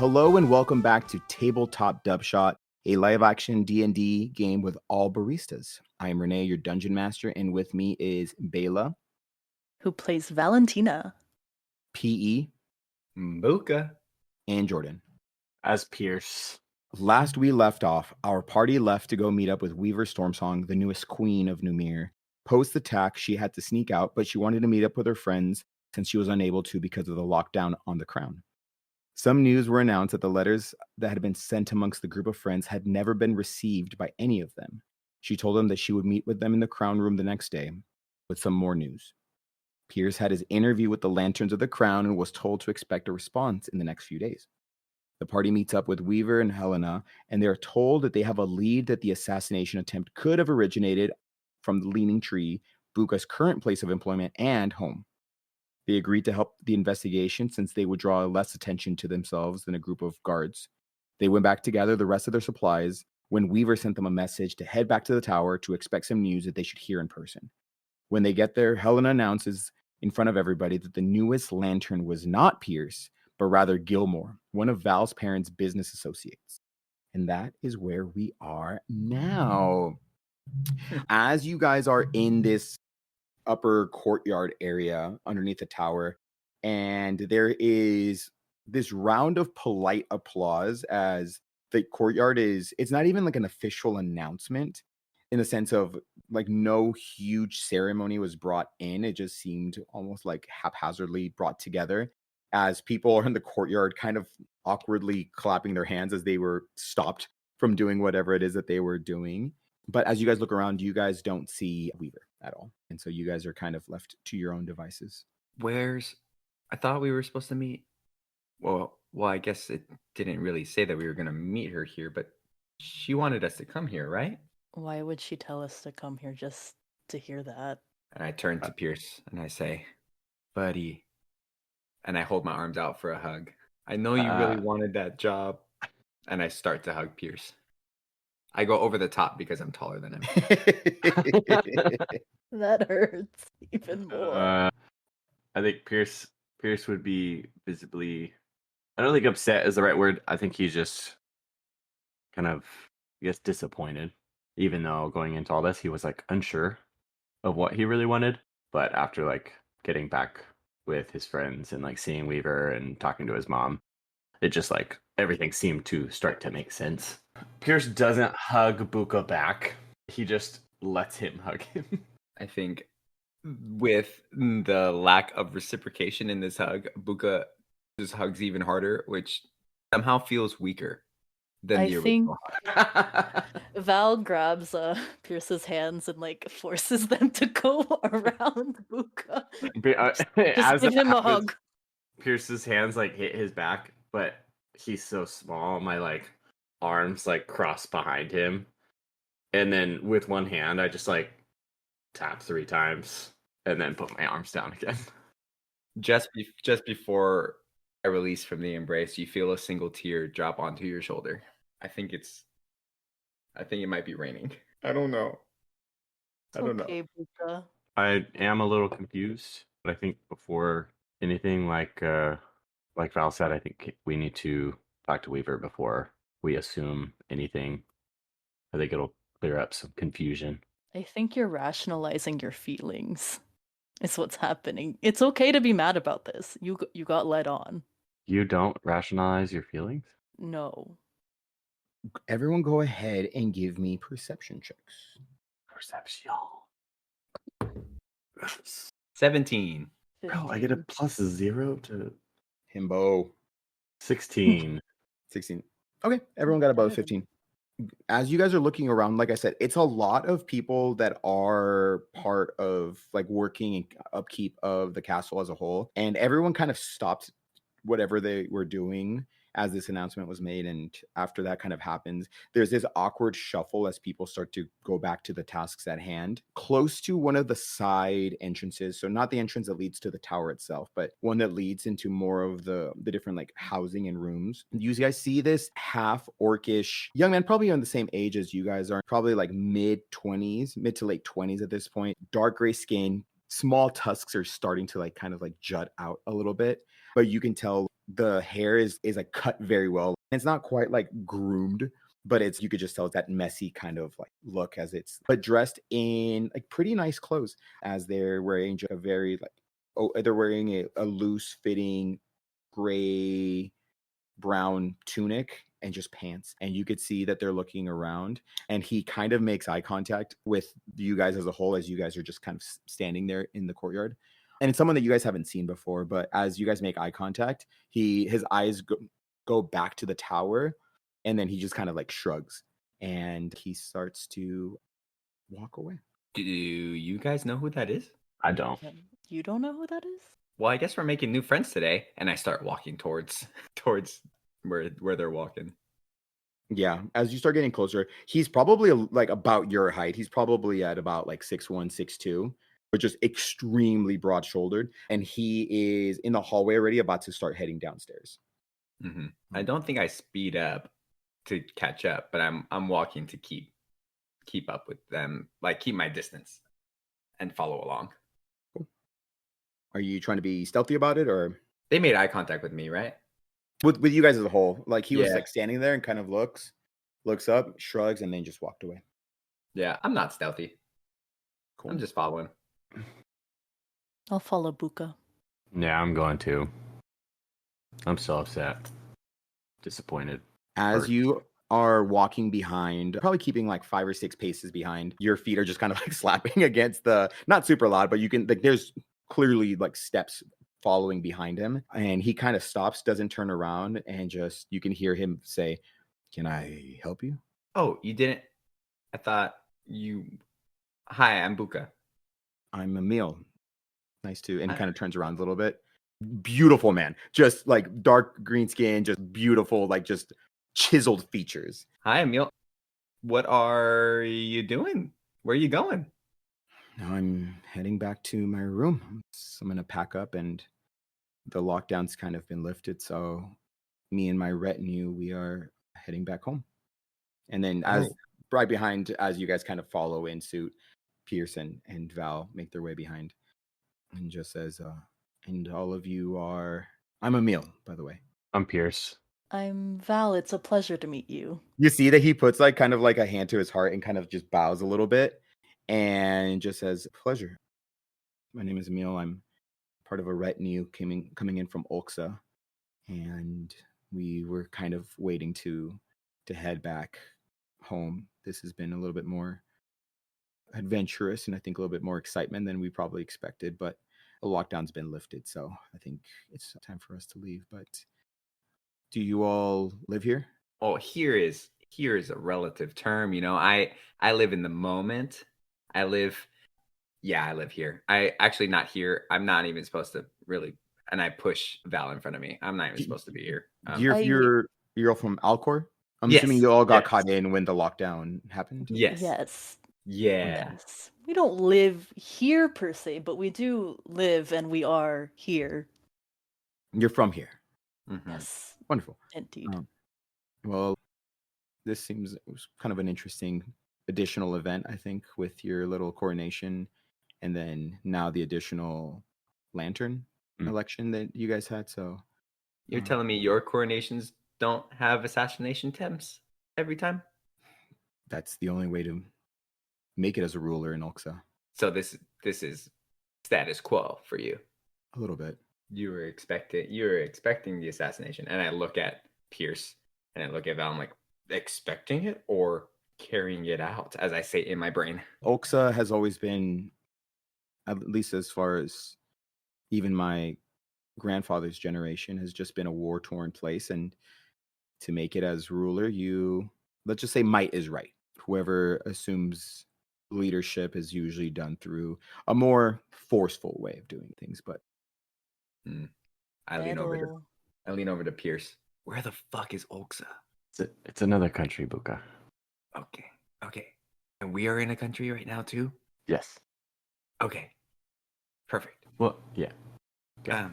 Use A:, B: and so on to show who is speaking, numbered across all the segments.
A: Hello and welcome back to Tabletop Dubshot, a live-action D&D game with all baristas. I am Renee, your dungeon master, and with me is Bela,
B: who plays Valentina,
A: P.E.,
C: Mbuka,
A: and Jordan.
C: as Pierce.
A: Last we left off, our party left to go meet up with Weaver Stormsong, the newest queen of Numir. Post attack, she had to sneak out, but she wanted to meet up with her friends since she was unable to because of the lockdown on the crown. Some news were announced that the letters that had been sent amongst the group of friends had never been received by any of them. She told them that she would meet with them in the crown room the next day with some more news. Pierce had his interview with the Lanterns of the Crown and was told to expect a response in the next few days. The party meets up with Weaver and Helena, and they are told that they have a lead that the assassination attempt could have originated from the Leaning Tree, Buka's current place of employment and home. They agreed to help the investigation since they would draw less attention to themselves than a group of guards. They went back to gather the rest of their supplies when Weaver sent them a message to head back to the tower to expect some news that they should hear in person. When they get there, Helena announces in front of everybody that the newest lantern was not Pierce, but rather Gilmore, one of Val's parents' business associates. And that is where we are now. As you guys are in this upper courtyard area underneath the tower, and there is this round of polite applause as the courtyard it's not even like an official announcement in the sense of like no huge ceremony was brought in. It just seemed almost like haphazardly brought together as people are in the courtyard kind of awkwardly clapping their hands as they were stopped from doing whatever it is that they were doing. But as you guys look around, you guys don't see Weaver at all. And so you guys are kind of left to your own devices.
C: I thought we were supposed to meet. Well, I guess it didn't really say that we were going to meet her here, but she wanted us to come here, right?
B: why would she tell us to come here just to hear that?
C: And I turn to Pierce and I say, buddy. And I hold my arms out for a hug. I know you really wanted that job. And I start to hug Pierce. I go over the top because I'm taller than him.
B: That hurts even more.
D: I think Pierce would be visibly, I don't think upset is the right word. I think he's just kind of, I guess, disappointed. Even though going into all this, he was like unsure of what he really wanted. But after like getting back with his friends and like seeing Weaver and talking to his mom, it just like everything seemed to start to make sense. Pierce doesn't hug Buka back. He just lets him hug him.
C: I think with the lack of reciprocation in this hug, Buka just hugs even harder, which somehow feels weaker than the original hug.
B: Val grabs Pierce's hands and like forces them to go around Buka. Just give him a hug.
D: Pierce's hands like hit his back, but he's so small. My like arms like cross behind him, and then with one hand I just like tap 3 times and then put my arms down again.
C: Just before I release from the embrace, you feel a single tear drop onto your shoulder. I think it might be raining. I don't know. I don't know.
B: Buka.
D: I am a little confused, but I think before anything, like Val said, I think we need to talk to Weaver before we assume anything. I think it'll clear up some confusion.
B: I think you're rationalizing your feelings. It's what's happening. It's okay to be mad about this. You got led on.
D: You don't rationalize your feelings?
B: No.
A: Everyone go ahead and give me perception checks.
D: Perception.
C: 17.
D: Oh, I get a +0 to
A: Himbo.
D: 16.
A: 16. Okay, everyone got above 15. As you guys are looking around, like I said, it's a lot of people that are part of like working and upkeep of the castle as a whole. And everyone kind of stopped whatever they were doing as this announcement was made. And after that kind of happens, there's this awkward shuffle as people start to go back to the tasks at hand. Close to one of the side entrances, so not the entrance that leads to the tower itself, but one that leads into more of the different like housing and rooms. You guys see this half orcish young man, probably on the same age as you guys are, probably like mid to late 20s at this point. Dark gray skin, small tusks are starting to like kind of like jut out a little bit, but you can tell The hair is like cut very well. It's not quite like groomed, but it's you could just tell it's that messy kind of like look as it's but dressed in like pretty nice clothes as they're wearing a very like they're wearing a loose fitting gray brown tunic and just pants. And you could see that they're looking around. And he kind of makes eye contact with you guys as a whole as you guys are just kind of standing there in the courtyard. And it's someone that you guys haven't seen before, but as you guys make eye contact, his eyes go back to the tower, and then he just kind of like shrugs and he starts to walk away.
C: Do you guys know who that is?
D: I don't.
B: You don't know who that is?
C: Well, I guess we're making new friends today, and I start walking towards where they're walking.
A: Yeah, as you start getting closer, he's probably like about your height. He's probably at about like 6'1", 6'2", but just extremely broad shouldered. And he is in the hallway already about to start heading downstairs.
C: Mm-hmm. I don't think I speed up to catch up, but I'm walking to keep up with them, like keep my distance and follow along.
A: Cool. Are you trying to be stealthy about it, or
C: they made eye contact with me, right?
A: With you guys as a whole? Like he was like standing there and kind of looks up, shrugs, and then just walked away.
C: Yeah, I'm not stealthy. Cool. I'm just following.
B: I'll follow Buka.
D: Yeah, I'm going to. I'm so upset. Disappointed.
A: As you are walking behind, probably keeping like 5 or 6 paces behind, your feet are just kind of like slapping against the, not super loud, but you can like there's clearly like steps following behind him, and he kind of stops, doesn't turn around, and just you can hear him say, "Can I help you?"
C: Oh, you didn't? I thought you. Hi, I'm Buka.
A: I'm Emil. Nice to, and kind of turns around a little bit. Beautiful man, just like dark green skin, just beautiful, like just chiseled features.
C: Hi, Emil. What are you doing? Where are you going?
A: Now I'm heading back to my room. So I'm gonna pack up, and the lockdown's kind of been lifted. So me and my retinue, we are heading back home. And then as right behind, as you guys kind of follow in suit, Pearson and Val make their way behind, and just says, and all of you are, I'm Emil, by the way.
D: I'm Pierce.
B: I'm Val. It's a pleasure to meet you.
A: You see that he puts like kind of like a hand to his heart and kind of just bows a little bit and just says, pleasure. My name is Emil. I'm part of a retinue coming in from Ulxa, and we were kind of waiting to head back home. This has been a little bit more adventurous and I think a little bit more excitement than we probably expected, but the lockdown's been lifted, so I think it's time for us to leave. But do you all live here?
C: Oh, here is a relative term. You know, I live in the moment. I live here. I actually not here. I'm not even supposed to really. And I push Val in front of me. I'm not even supposed to be here.
A: You're all from Alcore? I'm assuming you all got caught in when the lockdown happened?
C: Yes.
B: Yeah. Yes. We don't live here per se, but we do live and we are here.
A: You're from here?
C: Mm-hmm.
B: Yes.
A: Wonderful.
B: Indeed.
A: Well, this seems it was kind of an interesting additional event, I think, with your little coronation and then now the additional lantern election that you guys had. So
C: you're telling me your coronations don't have assassination attempts every time?
A: That's the only way to make it as a ruler in Ulxa.
C: So this is status quo for you.
A: A little bit.
C: You were expecting the assassination, and I look at Pierce and I look at Val. I'm like, expecting it or carrying it out, as I say in my brain.
A: Ulxa has always been, at least as far as even my grandfather's generation, has just been a war-torn place, and to make it as ruler, let's just say might is right. Whoever assumes leadership is usually done through a more forceful way of doing things. But
C: I lean over to Pierce. Where the fuck is Ulxa?
D: It's another country, Buka.
C: Okay. And we are in a country right now too?
D: Yes.
C: Okay. Perfect.
D: Well, yeah. Okay.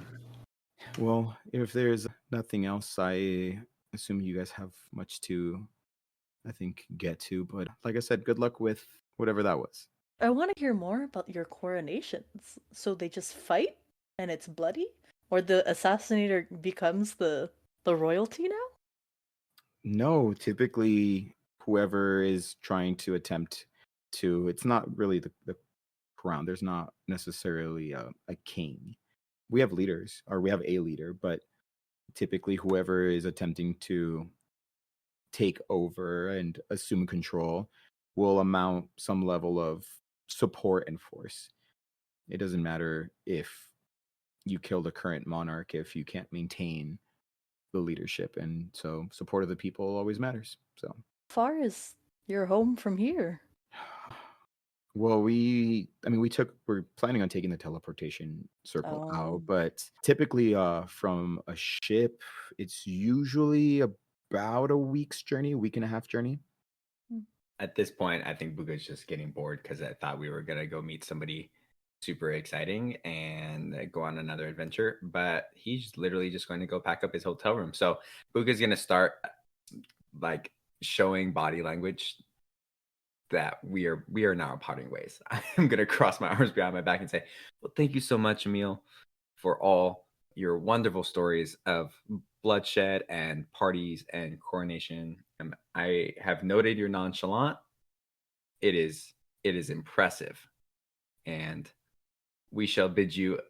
A: Well, if there's nothing else, I assume you guys have much to, I think, get to. But like I said, good luck with whatever that was.
B: I want to hear more about your coronations. So they just fight and it's bloody? Or the assassinator becomes the royalty now?
A: No, typically whoever is trying to attempt to, it's not really the crown. There's not necessarily a king. We have leaders, or we have a leader, but typically whoever is attempting to take over and assume control will amount some level of support and force. It doesn't matter if you kill the current monarch if you can't maintain the leadership, and so support of the people always matters. So
B: How far is your home from here?
A: well, we're planning on taking the teleportation circle out,
B: Oh.
A: but typically from a ship it's usually about a week's journey, week and a half journey.
C: At this point, I think Buga's just getting bored because I thought we were gonna go meet somebody super exciting and go on another adventure, but he's literally just going to go pack up his hotel room. So Buga's gonna start like showing body language that we are now parting ways. I'm gonna cross my arms behind my back and say, "Well, thank you so much, Emil, for all your wonderful stories of bloodshed and parties and coronation. I have noted your nonchalant. It is impressive, and we shall bid you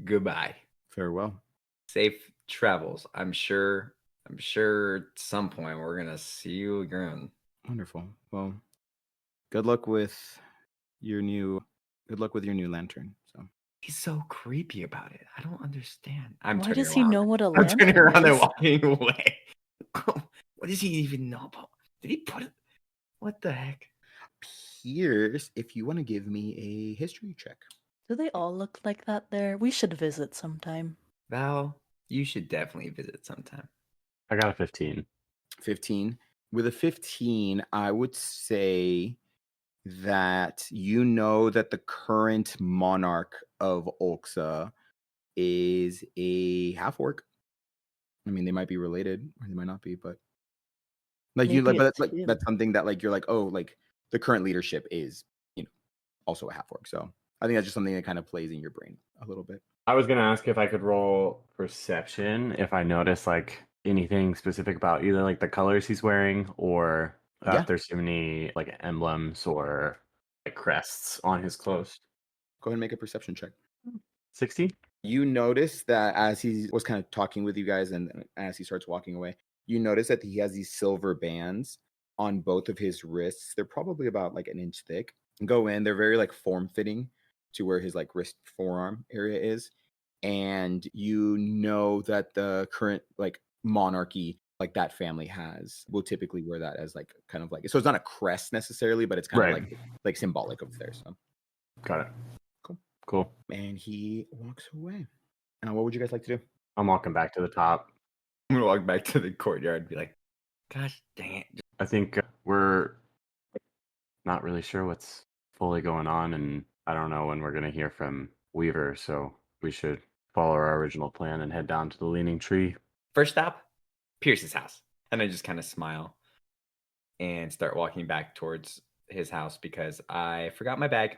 C: goodbye.
A: Farewell.
C: Safe travels. I'm sure at some point we're gonna see you again."
A: Wonderful. Well, good luck with your new lantern. So
C: He's so creepy about it. I don't understand. I'm
B: Why
C: turning
B: does he
C: around.
B: know what a
C: I'm turning
B: lantern
C: around and
B: is?
C: walking away. What does he even know about? Did he put it? What the heck?
A: Pierce, if you want to give me a history check.
B: Do they all look like that there? We should visit sometime.
C: Val, you should definitely visit sometime.
D: I got a 15.
A: 15. With a 15, I would say that you know that the current monarch of Ulxa is a half orc. I mean, they might be related or they might not be, but
B: Maybe it's
A: like
B: him.
A: that's something that like you're like, oh, like the current leadership is, also a half orc. So I think that's just something that kind of plays in your brain a little bit.
D: I was gonna ask if I could roll perception if I notice like anything specific about either like the colors he's wearing or
A: Yeah,
D: if there's any like emblems or like crests on his clothes.
A: go ahead and make a perception check.
D: 60?
A: You notice that as he was kind of talking with you guys and as he starts walking away, you notice that he has these silver bands on both of his wrists. They're probably about like an inch thick. Go in, they're very like form fitting to where his like wrist forearm area is. And you know that the current like monarchy like that family will typically wear that as like kind of like, so it's not a crest necessarily, but it's kind of
D: Right.
A: like symbolic of theirs. So
D: Got it.
A: cool.
D: Cool.
A: And he walks away. What would you guys like to do?
D: I'm walking back to the top.
C: I'm gonna walk back to the courtyard and be like, "Gosh dang it!"
D: I think we're not really sure what's fully going on, and I don't know when we're going to hear from Weaver, so we should follow our original plan and head down to the Leaning Tree.
C: First stop, Pierce's house, and I just kind of smile and start walking back towards his house because I forgot my bag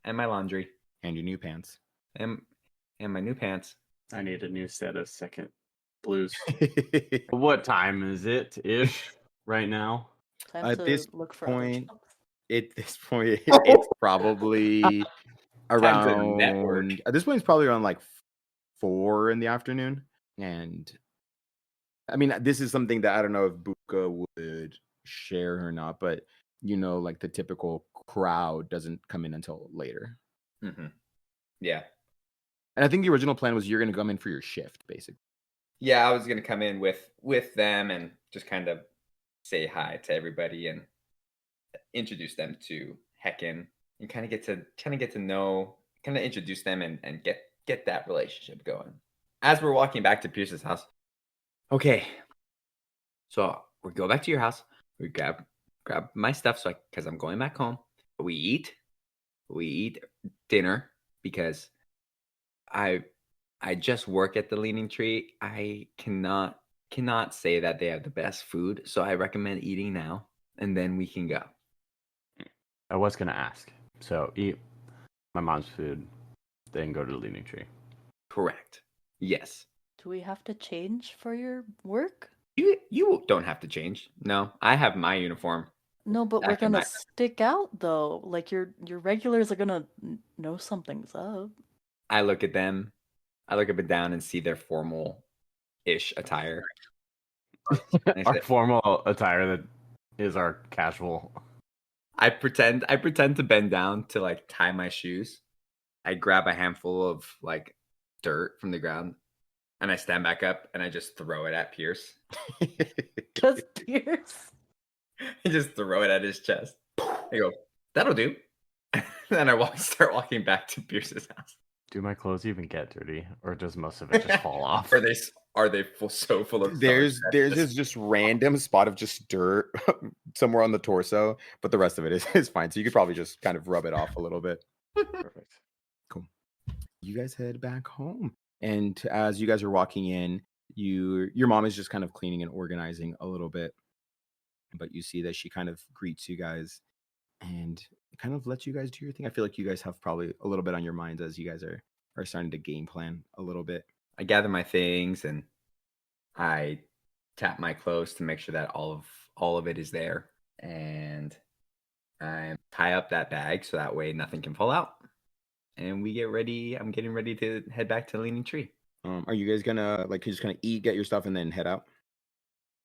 C: and my laundry
A: And your new pants.
C: and my new pants.
D: I need a new set of second blues. What time is it ish right now?
B: Time
A: At
B: to
A: this
B: look for other
A: point,
B: jobs.
A: it's probably
C: Time to network.
A: around. At this point, it's probably around like 4 in the afternoon. And I mean, this is something that I don't know if Buka would share or not, but like the typical crowd doesn't come in until later.
C: Mm-hmm. Yeah.
A: And I think the original plan was you're going to come in for your shift, basically.
C: Yeah, I was gonna come in with them and just kind of say hi to everybody and introduce them to Hecken and kind of get to know, kind of introduce them and get that relationship going. As we're walking back to Pierce's house, okay, so we go back to your house. We grab my stuff because I'm going back home. We eat dinner because I just work at the Leaning Tree. I cannot say that they have the best food, so I recommend eating now, and then we can go.
D: I was going to ask. So eat my mom's food, then go to the Leaning Tree.
C: Correct. Yes.
B: Do we have to change for your work?
C: You don't have to change. No, I have my uniform.
B: No, but we're
C: Back in
B: gonna
C: my
B: stick out though. Like your regulars are gonna know something's up.
C: I look at them. I look up and down and see their formal-ish attire. And I
D: Our
C: say,
D: formal attire that is our casual.
C: I pretend to bend down to like tie my shoes. I grab a handful of like dirt from the ground and I stand back up and I just throw it at Pierce.
B: Just Pierce.
C: I just throw it at his chest. I go, that'll do. Then start walking back to Pierce's house.
D: Do my clothes even get dirty, or does most of it just fall off?
C: Are they so full of stars?
A: There's this just random spot of just dirt somewhere on the torso, but the rest of it is fine. So you could probably just kind of rub it off a little bit.
D: Perfect.
A: Cool. You guys head back home, and as you guys are walking in, your mom is just kind of cleaning and organizing a little bit, but you see that she kind of greets you guys and kind of lets you guys do your thing. I feel like you guys have probably a little bit on your minds as you guys are starting to game plan a little bit.
C: I gather my things and I tap my clothes to make sure that all of it is there, and I tie up that bag so that way nothing can fall out. And we get ready. I'm getting ready to head back to the Leaning Tree.
A: Are you guys gonna like just kind of eat, get your stuff, and then head out?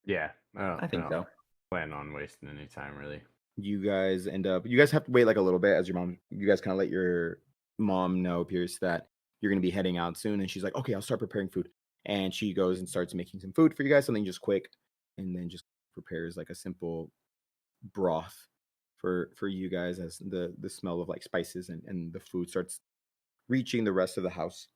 D: Yeah,
C: I think so.
D: plan on wasting any time really.
A: You guys you guys have to wait like a little bit as you guys kind of let your mom know, Pierce, that you're gonna be heading out soon, and she's like, okay, I'll start preparing food, and she goes and starts making some food for you guys, something just quick, and then just prepares like a simple broth for you guys as the smell of like spices and the food starts reaching the rest of the house.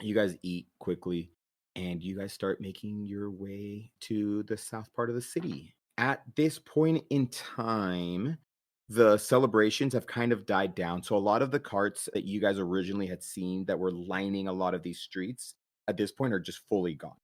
A: You guys eat quickly and you guys start making your way to the south part of the city. At this point in time, the celebrations have kind of died down. So a lot of the carts that you guys originally had seen that were lining a lot of these streets at this point are just fully gone.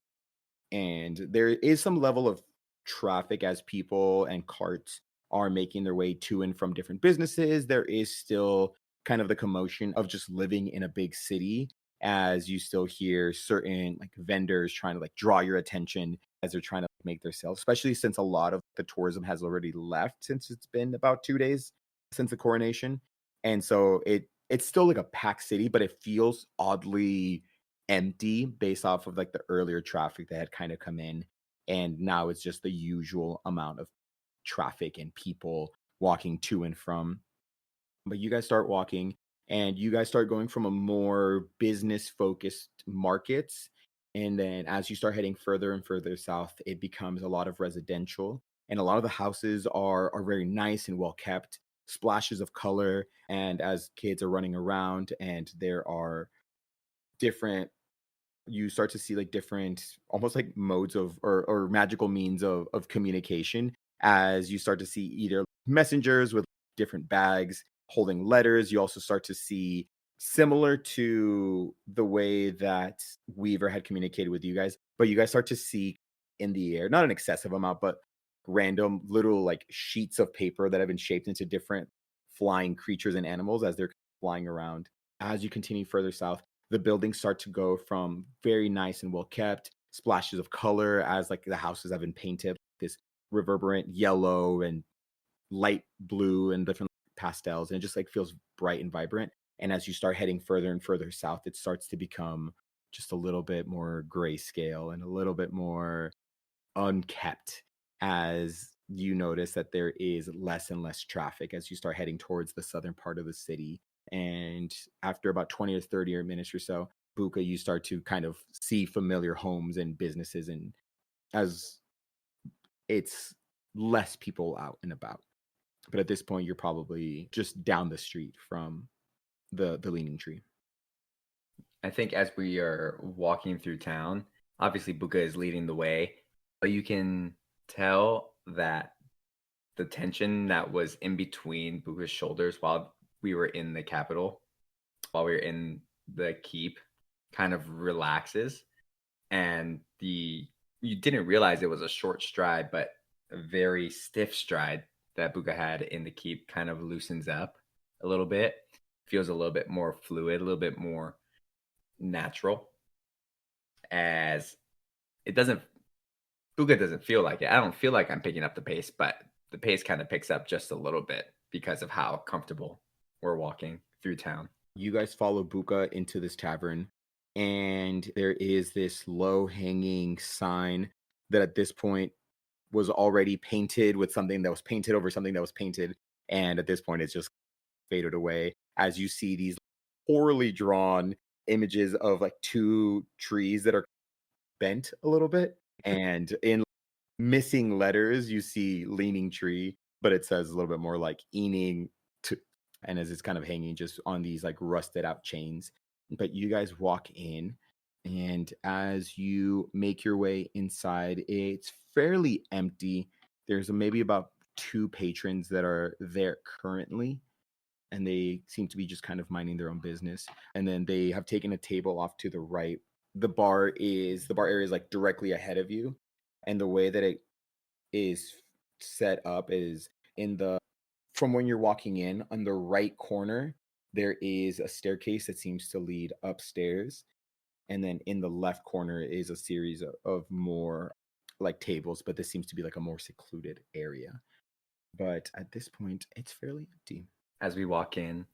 A: And there is some level of traffic as people and carts are making their way to and from different businesses. There is still kind of the commotion of just living in a big city as you still hear certain like vendors trying to like draw your attention as they're trying to make their sales, especially since a lot of the tourism has already left since it's been about 2 days since the coronation. And so it's still like a packed city, but it feels oddly empty based off of like the earlier traffic that had kind of come in. And now it's just the usual amount of traffic and people walking to and from. But you guys start walking and you guys start going from a more business focused markets. And then as you start heading further and further south, it becomes a lot of residential. And a lot of the houses are very nice and well kept, splashes of color. And as kids are running around and there are different you start to see like different almost like modes of or magical means of communication as you start to see either messengers with different bags holding letters. You also start to see similar to the way that Weaver had communicated with you guys, but you guys start to see in the air, not an excessive amount, but random little like sheets of paper that have been shaped into different flying creatures and animals as they're flying around. As you continue further south, the buildings start to go from very nice and well kept, splashes of color as like the houses have been painted this reverberant yellow and light blue and different pastels, and it just like feels bright and vibrant. And as you start heading further and further south, it starts to become just a little bit more grayscale and a little bit more unkept as you notice that there is less and less traffic as you start heading towards the southern part of the city. And after about 20 or 30 minutes or so, Buka, you start to kind of see familiar homes and businesses, and as it's less people out and about. But at this point, you're probably just down the street from the Leaning Tree.
C: I think as we are walking through town, obviously Buka is leading the way, but you can tell that the tension that was in between Buka's shoulders while we were in the capital, while we were in the keep, kind of relaxes. And you didn't realize it was a short stride, but a very stiff stride that Buka had in the keep kind of loosens up a little bit, feels a little bit more fluid, a little bit more natural. as it doesn't Puka doesn't feel like it. I don't feel like I'm picking up the pace, but the pace kind of picks up just a little bit because of how comfortable we're walking through town.
A: You guys follow Buka into this tavern, and there is this low-hanging sign that at this point was already painted with something that was painted over something that was painted, and at this point it's just faded away as you see these poorly drawn images of like two trees that are bent a little bit, and in missing letters you see leaning tree, but it says a little bit more like ening to, and as it's kind of hanging just on these like rusted out chains. But you guys walk in, and as you make your way inside, it's fairly empty. There's maybe about two patrons that are there currently, and they seem to be just kind of minding their own business. And then they have taken a table off to the right. The bar area is like directly ahead of you, and the way that it is set up is in the from when you're walking in on the right corner there is a staircase that seems to lead upstairs, and then in the left corner is a series of more like tables, but this seems to be like a more secluded area. But at this point it's fairly empty.
C: As we walk in,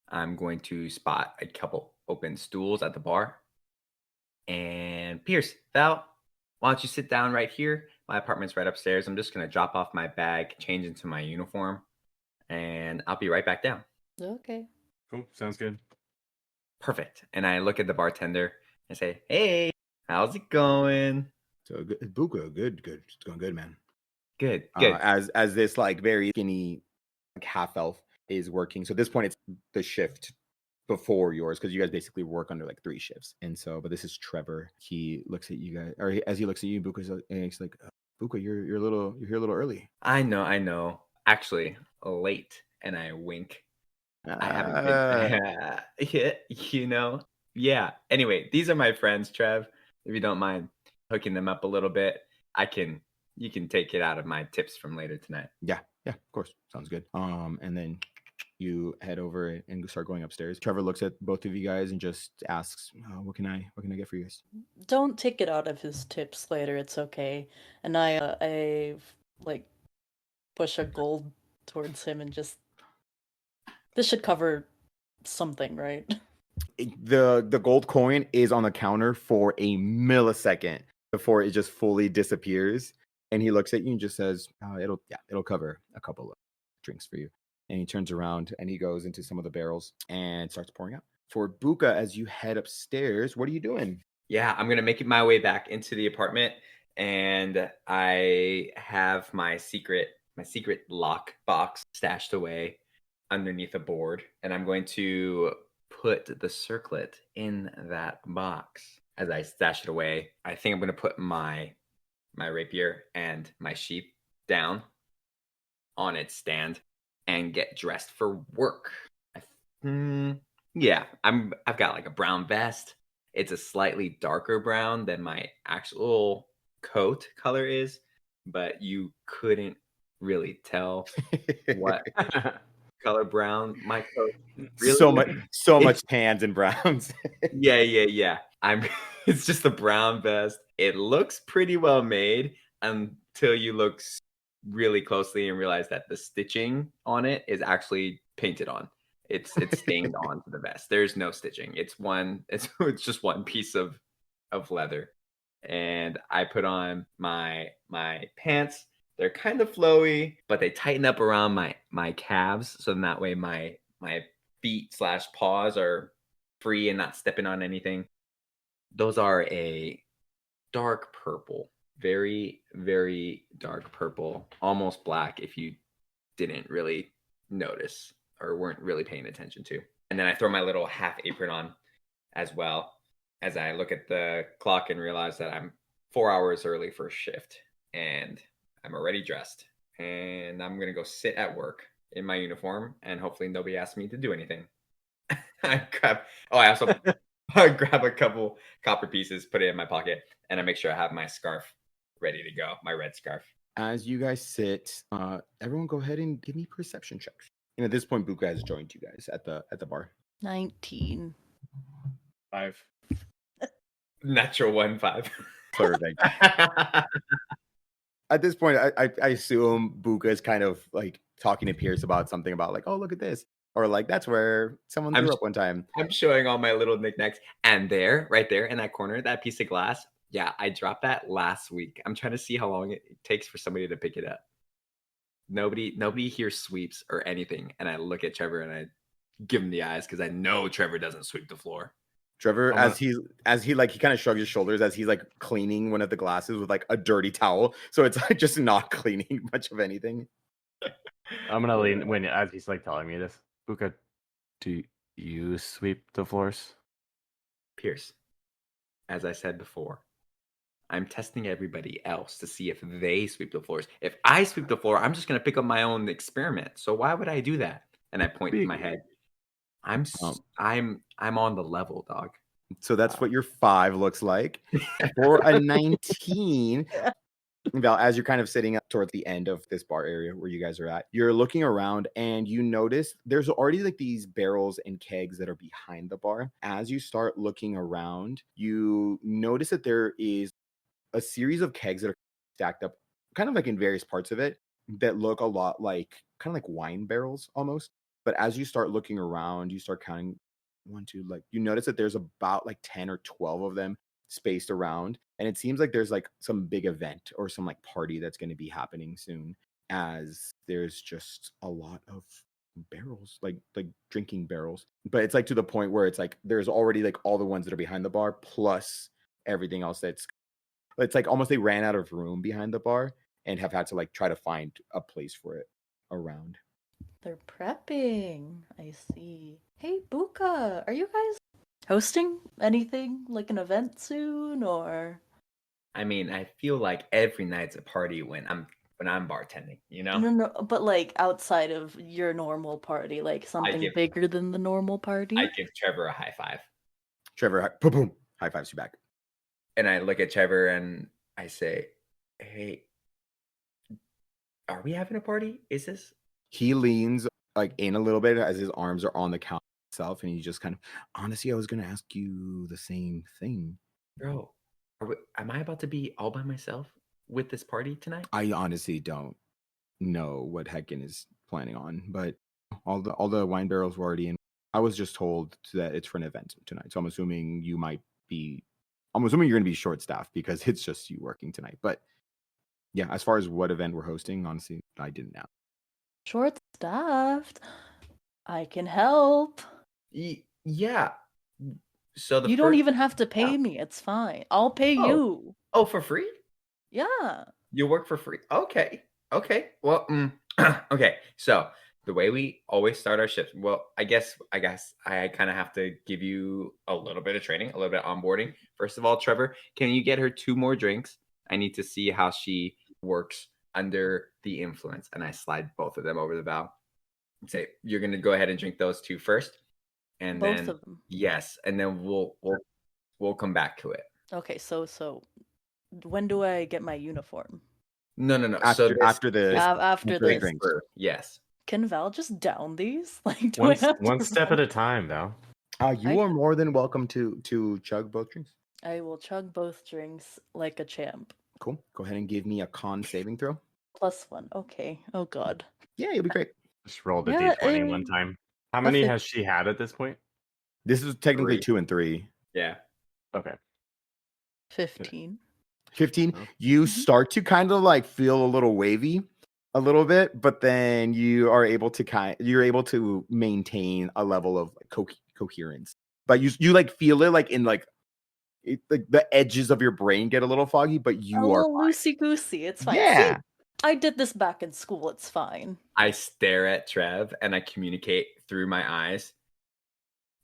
C: I'm going to spot a couple open stools at the bar. And Pierce, Val, why don't you sit down right here? My apartment's right upstairs. I'm just going to drop off my bag, change into my uniform, and I'll be right back down.
B: Okay.
D: Cool. Sounds good.
C: Perfect. And I look at the bartender and say, hey, how's it going?
A: So good, Buka, good, it's going good, man.
C: Good.
A: As this like very skinny like half elf is working. So at this point it's the shift before yours, because you guys basically work under like 3 shifts. And so, but this is Trevor. He looks at you guys, or as he looks at you, Buka's and he's like, Buka, you're here a little early.
C: I know. Actually, late. And I wink. I haven't been, Yeah. Anyway, these are my friends, Trev. If you don't mind hooking them up a little bit, you can take it out of my tips from later tonight.
A: Yeah, of course. Sounds good. And then you head over and start going upstairs. Trevor looks at both of you guys and just asks, what can I get for you guys?
B: Don't take it out of his tips later. It's okay. And I like push a gold towards him and just this should cover something, right?
A: The gold coin is on the counter for a millisecond before it just fully disappears, and he looks at you and just says, it'll cover a couple of drinks for you. And he turns around and he goes into some of the barrels and starts pouring out. For Buka, as you head upstairs, what are you doing?
C: Yeah, I'm gonna make my way back into the apartment, and I have my secret lock box stashed away underneath a board, and I'm going to put the circlet in that box. As I stash it away, I think I'm gonna put my rapier and my sheath down on its stand and get dressed for work. Yeah, I've got like a brown vest. It's a slightly darker brown than my actual coat color is, but you couldn't really tell what color brown my coat really
A: so much tans and browns.
C: Yeah. It's just a brown vest. It looks pretty well made until you look really closely and realize that the stitching on it is actually painted on. It's stained onto the vest. There's no stitching. It's just one piece of leather. And I put on my pants. They're kind of flowy, but they tighten up around my calves, so that way my feet / paws are free and not stepping on anything. Those are a dark purple, very, very dark purple, almost black if you didn't really notice or weren't really paying attention to. And then I throw my little half apron on as well, as I look at the clock and realize that I'm 4 hours early for shift, and I'm already dressed, and I'm going to go sit at work in my uniform, and hopefully nobody asks me to do anything. I also grab a couple copper pieces, put it in my pocket, and I make sure I have my scarf ready to go, my red scarf.
A: As you guys sit, everyone go ahead and give me perception checks. And at this point, Buka has joined you guys at the bar.
B: 19.
D: 5.
C: Natural 1-5.
A: Perfect. At this point, I assume Buka is kind of like talking to Pierce about something about like, oh, look at this. Or like, that's where someone
C: I'm
A: threw
C: sh-
A: up one time.
C: I'm showing all my little knickknacks. And there, right there in that corner, that piece of glass. Yeah, I dropped that last week. I'm trying to see how long it takes for somebody to pick it up. Nobody here sweeps or anything. And I look at Trevor and I give him the eyes because I know Trevor doesn't sweep the floor.
A: Trevor,
D: I'm
A: he like he kind of shrugs his shoulders as he's like cleaning one of the glasses with like a dirty towel. So it's like just not cleaning much of anything.
D: gonna lean when as he's like telling me this. Buka, do you sweep the floors?
C: Pierce, as I said before, I'm testing everybody else to see if they sweep the floors. If I sweep the floor, I'm just gonna pick up my own experiment. So why would I do that? And I point to my head. I'm on the level, dog.
A: So that's what your 5 looks like. For a 19, Val, as you're kind of sitting up towards the end of this bar area where you guys are at, you're looking around and you notice there's already like these barrels and kegs that are behind the bar. As you start looking around, you notice that there is a series of kegs that are stacked up kind of like in various parts of it that look a lot like kind of like wine barrels almost. But as you start looking around, you start counting 1, 2, like you notice that there's about like 10 or 12 of them spaced around. And it seems like there's like some big event or some like party that's going to be happening soon, as there's just a lot of barrels, like drinking barrels. But it's like to the point where it's like there's already like all the ones that are behind the bar plus everything else that's it's like almost they ran out of room behind the bar and have had to like try to find a place for it around.
B: They're prepping. I see. Hey, Buka, are you guys hosting anything like an event soon or?
C: I mean, I feel like every night's a party when I'm bartending, you know?
B: No, but like outside of your normal party, like something
C: give-
B: bigger than the normal party?
C: I give Trevor a high five.
A: Trevor, boom, boom, high fives you back.
C: And I look at Trevor and I say, hey, are we having a party? Is this?
A: He leans like in a little bit as his arms are on the counter itself, and he just kind of, honestly, I was going to ask you the same thing.
C: Bro, am I about to be all by myself with this party tonight?
A: I honestly don't know what Heckin is planning on, but all the wine barrels were already in. I was just told that it's for an event tonight, so I'm assuming you're going to be short staffed because it's just you working tonight. But yeah, as far as what event we're hosting, honestly, I didn't know.
B: Short staffed. I can help.
C: Yeah. So
B: You don't even have to pay me. It's fine. I'll pay you.
C: Oh, for free?
B: Yeah.
C: You work for free? Okay. Well, okay. So the way we always start our shifts, well, I guess I kind of have to give you a little bit of training, a little bit of onboarding. First of all, Trevor, can you get her 2 more drinks? I need to see how she works under the influence. And I slide both of them over the valve and say, you're going to go ahead and drink those 2 first. And
B: Both
C: then,
B: of them.
C: yes. And then we'll come back to it.
B: Okay, so when do I get my uniform?
C: No.
A: After
B: after this.
A: drinks.
C: Yes.
B: Can Val just down these? Like, do
D: One,
B: I have
D: one
B: to
D: step at a time, Val.
A: You are more than welcome to chug both drinks.
B: I will chug both drinks like a champ.
A: Cool. Go ahead and give me a con saving throw.
B: +1. Okay. Oh god.
A: Yeah, you'll be great.
D: Just rolled a
B: Yeah,
D: d20 one time. How many has she had at this point?
A: This is technically
C: 3.
A: 2 and 3.
C: Yeah.
D: Okay.
B: 15.
A: 15.
D: Oh.
A: You start to kind of like feel a little wavy a little bit, but then you're able to maintain a level of coherence. But you like feel it like in like the edges of your brain get a little foggy, but you are
B: loosey goosey. It's fine.
A: Yeah.
B: See, I did this back in school. It's fine.
C: I stare at Trev and I communicate through my eyes.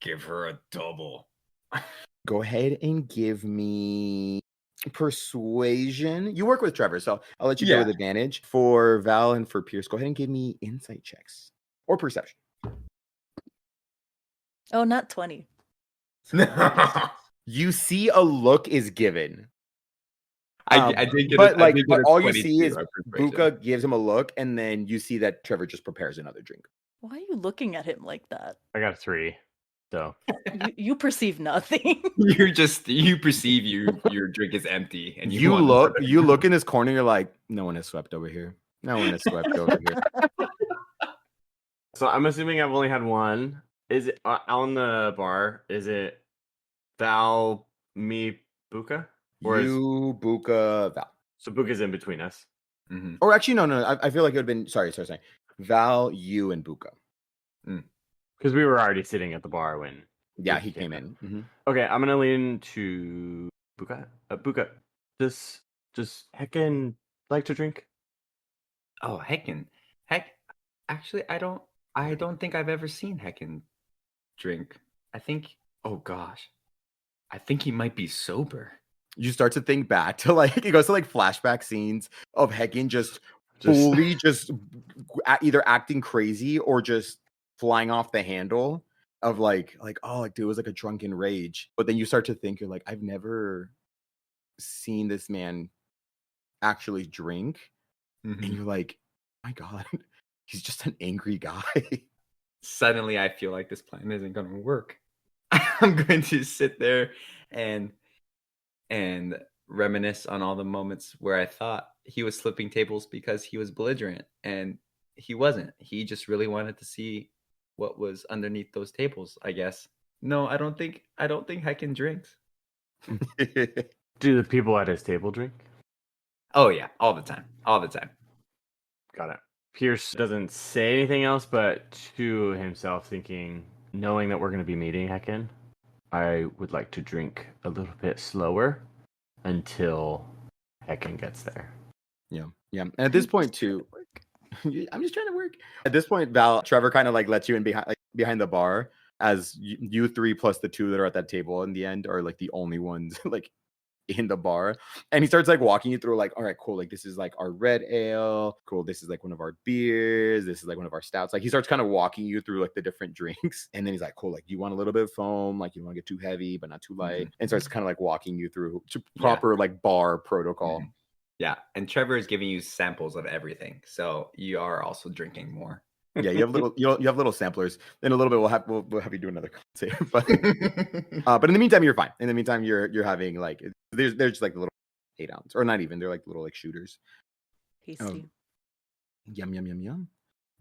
C: Give her a double.
A: Go ahead and give me persuasion. You work with Trevor, so I'll let you go with advantage. For Val and for Pierce, go ahead and give me insight checks or perception.
B: Oh, not 20.
A: You see a look is given.
C: I did get
A: but
C: it.
A: like,
C: I did
A: but
C: get a
A: all you
C: 22,
A: see is
C: I persuasion.
A: Buka gives him a look, and then you see that Trevor just prepares another drink.
B: Why are you looking at him like that?
D: I got a 3. So
B: You perceive nothing.
C: You perceive your drink is empty and you want
A: You look in this corner, you're like, no one has swept over here. No one has swept over here.
D: So I'm assuming I've only had one. Is it on the bar? Is it Val, me, Buka? Or is
A: You, Buka, Val.
D: so Buka's in between us?
C: Mhm.
A: Or actually, no. I feel like it would have been sorry. Val, you, and Buka.
D: Because we were already sitting at the bar when.
A: Yeah, he came in. Mhm.
D: Okay, I'm gonna lean to Buka. Buka, does Hecken like to drink?
C: Oh, Hecken. Actually, I don't think I've ever seen Hecken drink. I think, oh gosh, I think he might be sober.
A: You start to think back to like it goes to like flashback scenes of Hecken just fully just either acting crazy or just flying off the handle of like oh like dude, it was like a drunken rage. But then you start to think you're like, I've never seen this man actually drink, and you're like, my God, he's just an angry guy.
C: Suddenly, I feel like this plan isn't going to work. I'm going to sit there and reminisce on all the moments where I thought he was flipping tables because he was belligerent, and he wasn't. He just really wanted to see what was underneath those tables, I guess. No, I don't think Hecken drinks.
D: Do the people at his table drink?
C: Oh yeah, all the time.
D: Got it. Pierce doesn't say anything else, but to himself, thinking, knowing that we're going to be meeting Hecken, I would like to drink a little bit slower until Hecken gets there.
A: Yeah. And at this point too, I'm just trying to work. At this point, Trevor kind of like lets you in behind the bar, as you three plus the two that are at that table in the end are like the only ones like in the bar. And he starts like walking you through like, all right, cool, like this is like our red ale, cool, this is like one of our beers, this is like one of our stouts. Like he starts kind of walking you through like the different drinks, and then he's like, cool, like you want a little bit of foam, like you don't want to get too heavy but not too light, and starts kind of like walking you through proper like bar protocol.
C: Yeah, and Trevor is giving you samples of everything, so you are also drinking more.
A: Yeah, you have little samplers. In a little bit, we'll have you do another conversation. But in the meantime, you're fine. In the meantime, you're having like they're just like the little 8-ounce, or not even. They're like little like shooters.
B: Tasty.
A: Yum.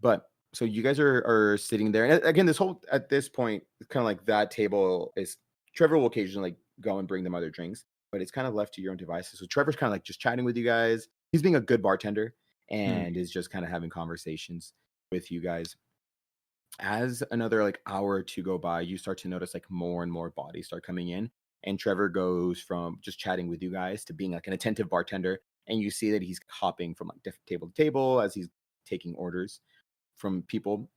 A: But so you guys are sitting there, and again, at this point, it's kind of like that table is. Trevor will occasionally like go and bring them other drinks, but it's kind of left to your own devices. So Trevor's kind of like just chatting with you guys. He's being a good bartender and is just kind of having conversations with you guys. As another like hour or two go by, you start to notice like more and more bodies start coming in, and Trevor goes from just chatting with you guys to being like an attentive bartender, and you see that he's hopping from like different table to table as he's taking orders from people.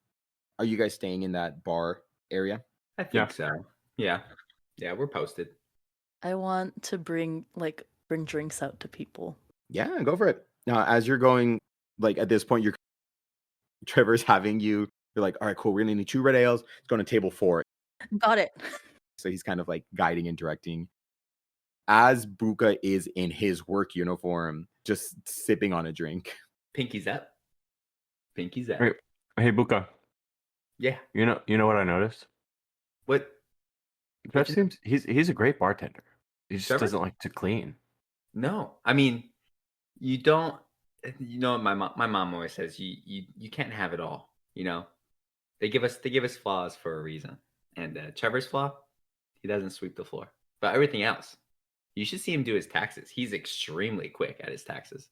A: Are you guys staying in that bar area?
C: I think so. Yeah, we're posted.
B: I want to bring drinks out to people.
A: Yeah, go for it. Now, as you're going, like at this point, Trevor's having you. You're like, all right, cool. We're gonna need 2 red ales. It's going to table 4.
B: Got it.
A: So he's kind of like guiding and directing. As Buka is in his work uniform, just sipping on a drink.
C: Pinky's up.
D: Hey, Buka.
C: Yeah.
D: You know what I noticed?
C: What?
D: Trev seems he's a great bartender. He just
C: Trevor?
D: doesn't like to clean.
C: No, I mean, you don't. You know, my mom always says you can't have it all. You know, they give us flaws for a reason. And Trevor's flaw, he doesn't sweep the floor. But everything else, you should see him do his taxes. He's extremely quick at his taxes.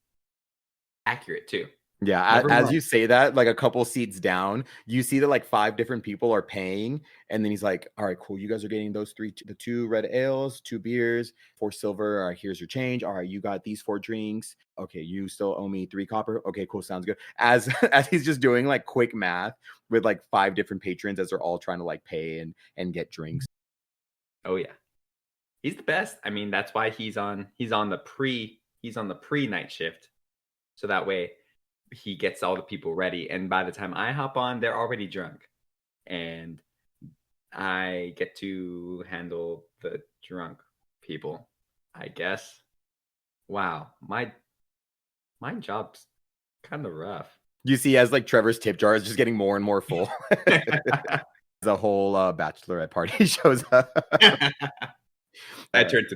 C: Accurate too.
A: Yeah, as you say that, like a couple seats down, you see that like 5 different people are paying, and then he's like, all right, cool, you guys are getting those the 2 red ales, 2 beers, 4 silver. All right, here's your change. All right, you got these 4 drinks. Okay, you still owe me 3 copper. Okay, cool, sounds good. As he's just doing like quick math with like 5 different patrons as they're all trying to like pay and get drinks.
C: Oh yeah, he's the best. I mean, that's why he's on the pre night shift, so that way he gets all the people ready, and by the time I hop on, they're already drunk, and I get to handle the drunk people, I guess. Wow, my job's kind of rough.
A: You see as like Trevor's tip jar is just getting more and more full. The whole bachelorette party shows up.
C: I turned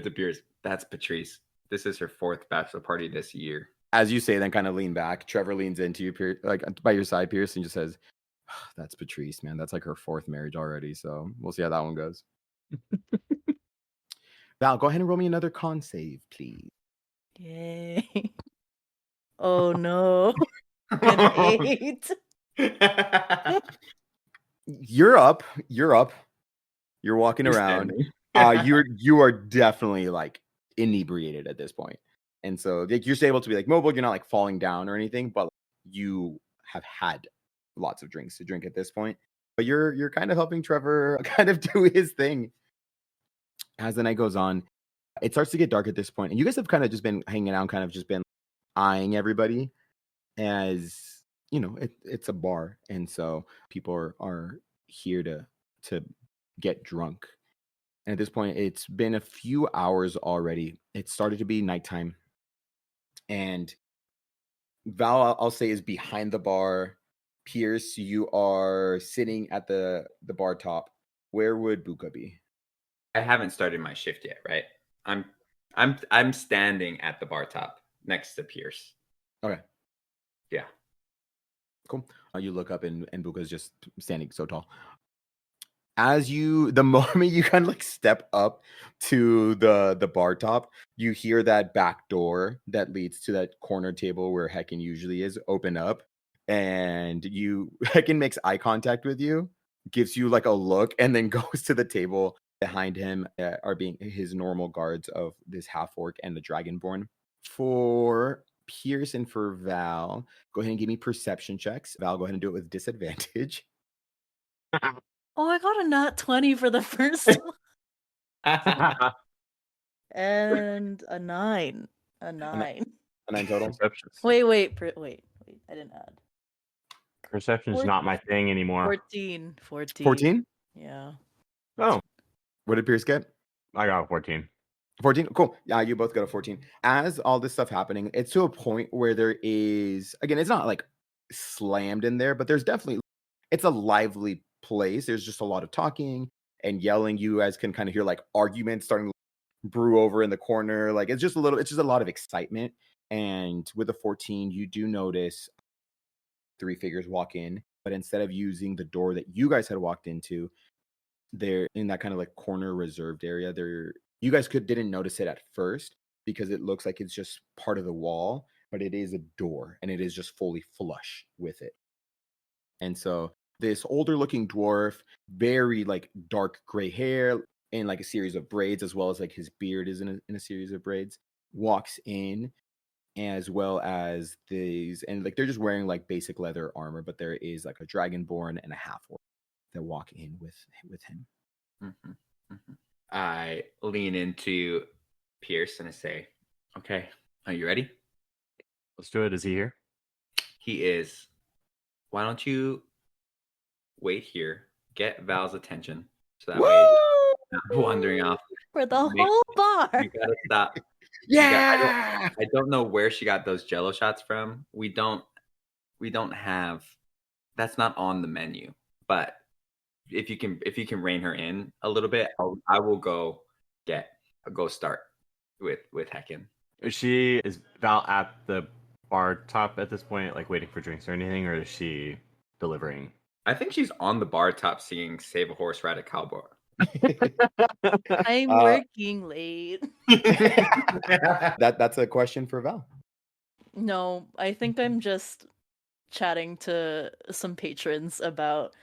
C: to Pierce. That's Patrice. This is her 4th bachelor party this year.
A: As you say, then kind of lean back. Trevor leans into you, like by your side, Pierce, and just says, "That's Patrice, man. That's like her 4th marriage already. So we'll see how that one goes." Val, go ahead and roll me another con save, please.
B: Yay. Oh no. An 8.
A: You're up. You're walking around. You are definitely like inebriated at this point. And so like, you're able to be like mobile, you're not like falling down or anything, but you have had lots of drinks to drink at this point. But you're kind of helping Trevor kind of do his thing. As the night goes on, it starts to get dark at this point, and you guys have kind of just been hanging out, kind of just been eyeing everybody, as you know, it's a bar, and so people are here to get drunk. And at this point, it's been a few hours already. It started to be nighttime, and Val, I'll say, is behind the bar. Pierce, you are sitting at the bar top. Where would Buka be?
C: I haven't started my shift yet, right? I'm standing at the bar top next to Pierce.
A: Okay.
C: Yeah.
A: Cool. You look up and Buka's just standing so tall. The moment you kind of like step up to the bar top, you hear that back door that leads to that corner table where Hecken usually is open up, and Hecken makes eye contact with you, gives you like a look, and then goes to the table behind him. Are being his normal guards of this half orc and the dragonborn. For Pierce and for Val, go ahead and give me perception checks. Val, go ahead and do it with disadvantage.
B: Oh, I got a nat 20 for the first one. And a 9. A 9.
A: A 9 total.
D: Perception.
B: Wait. I didn't add.
D: Perception's not my thing anymore.
B: 14.
A: 14?
B: Yeah.
D: Oh,
A: What did Pierce get?
D: I got a 14.
A: 14? Cool. Yeah, you both got a 14. As all this stuff happening, it's to a point where there is, again, it's not like slammed in there, but there's definitely, it's a lively place. There's just a lot of talking and yelling. You guys can kind of hear like arguments starting to brew over in the corner. Like it's just a lot of excitement. And with the 14, you do notice 3 figures walk in, but instead of using the door that you guys had walked into, they're in that kind of like corner reserved area. You guys didn't notice it at first because it looks like it's just part of the wall, but it is a door and it is just fully flush with it. And so this older looking dwarf, very like dark gray hair and like a series of braids, as well as like his beard is in a series of braids, walks in, as well as these, and like they're just wearing like basic leather armor, but there is like a dragonborn and a half orc that walk in with him.
C: Mm-hmm. Mm-hmm. I lean into Pierce and I say, "Okay, are you ready?"
D: Let's do it. Is he here?
C: He is. Why don't you wait here, get Val's attention, so that way he's not wandering off
B: For the whole bar.
C: You gotta stop.
A: Yeah.
C: I don't know where she got those Jello shots from. We don't have. That's not on the menu. But if you can rein her in a little bit, I will go start with Hecken.
D: Is Val at the bar top at this point, like waiting for drinks or anything, or is she delivering?
C: I think she's on the bar top singing "Save a Horse, Ride a Cowboy."
B: I'm working late.
A: That's a question for Val.
B: No, I think I'm just chatting to some patrons about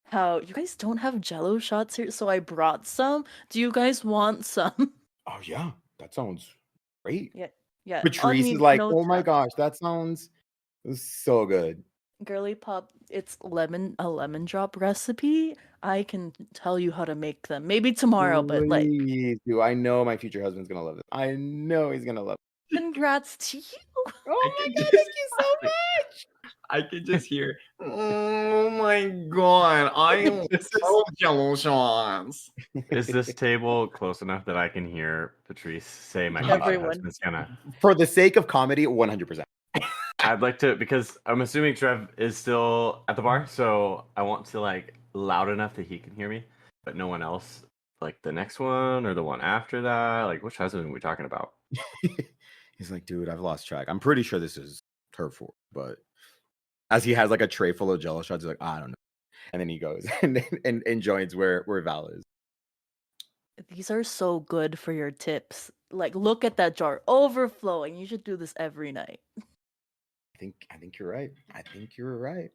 B: how you guys don't have Jello shots here, so I brought some. Do you guys want some?
A: Oh yeah, that sounds great.
B: Yeah.
A: Patrice is like, oh my gosh, that sounds so good.
B: Girly Pop, it's a lemon drop recipe. I can tell you how to make them. Maybe tomorrow, but like,
A: Please do. I know my future husband's gonna love it. I know he's gonna love it.
B: Congrats to you.
A: Oh my god, thank you so much.
C: I can just hear, oh my god, I love Jello shots.
D: Is this table close enough that I can hear Patrice say my
B: Everyone.
D: husband's gonna?
A: For the sake of comedy, 100%.
D: I'd like to, because I'm assuming Trev is still at the bar, so I want to like loud enough that he can hear me, but no one else. Like the next one or the one after that. Like which husband are we talking about?
A: He's like, dude, I've lost track. I'm pretty sure this is her four, but as he has like a tray full of Jello shots, he's like, I don't know. And then he goes and joins where Val is.
B: These are so good for your tips. Like, look at that jar overflowing. You should do this every night.
A: I think you're right. I think you're right.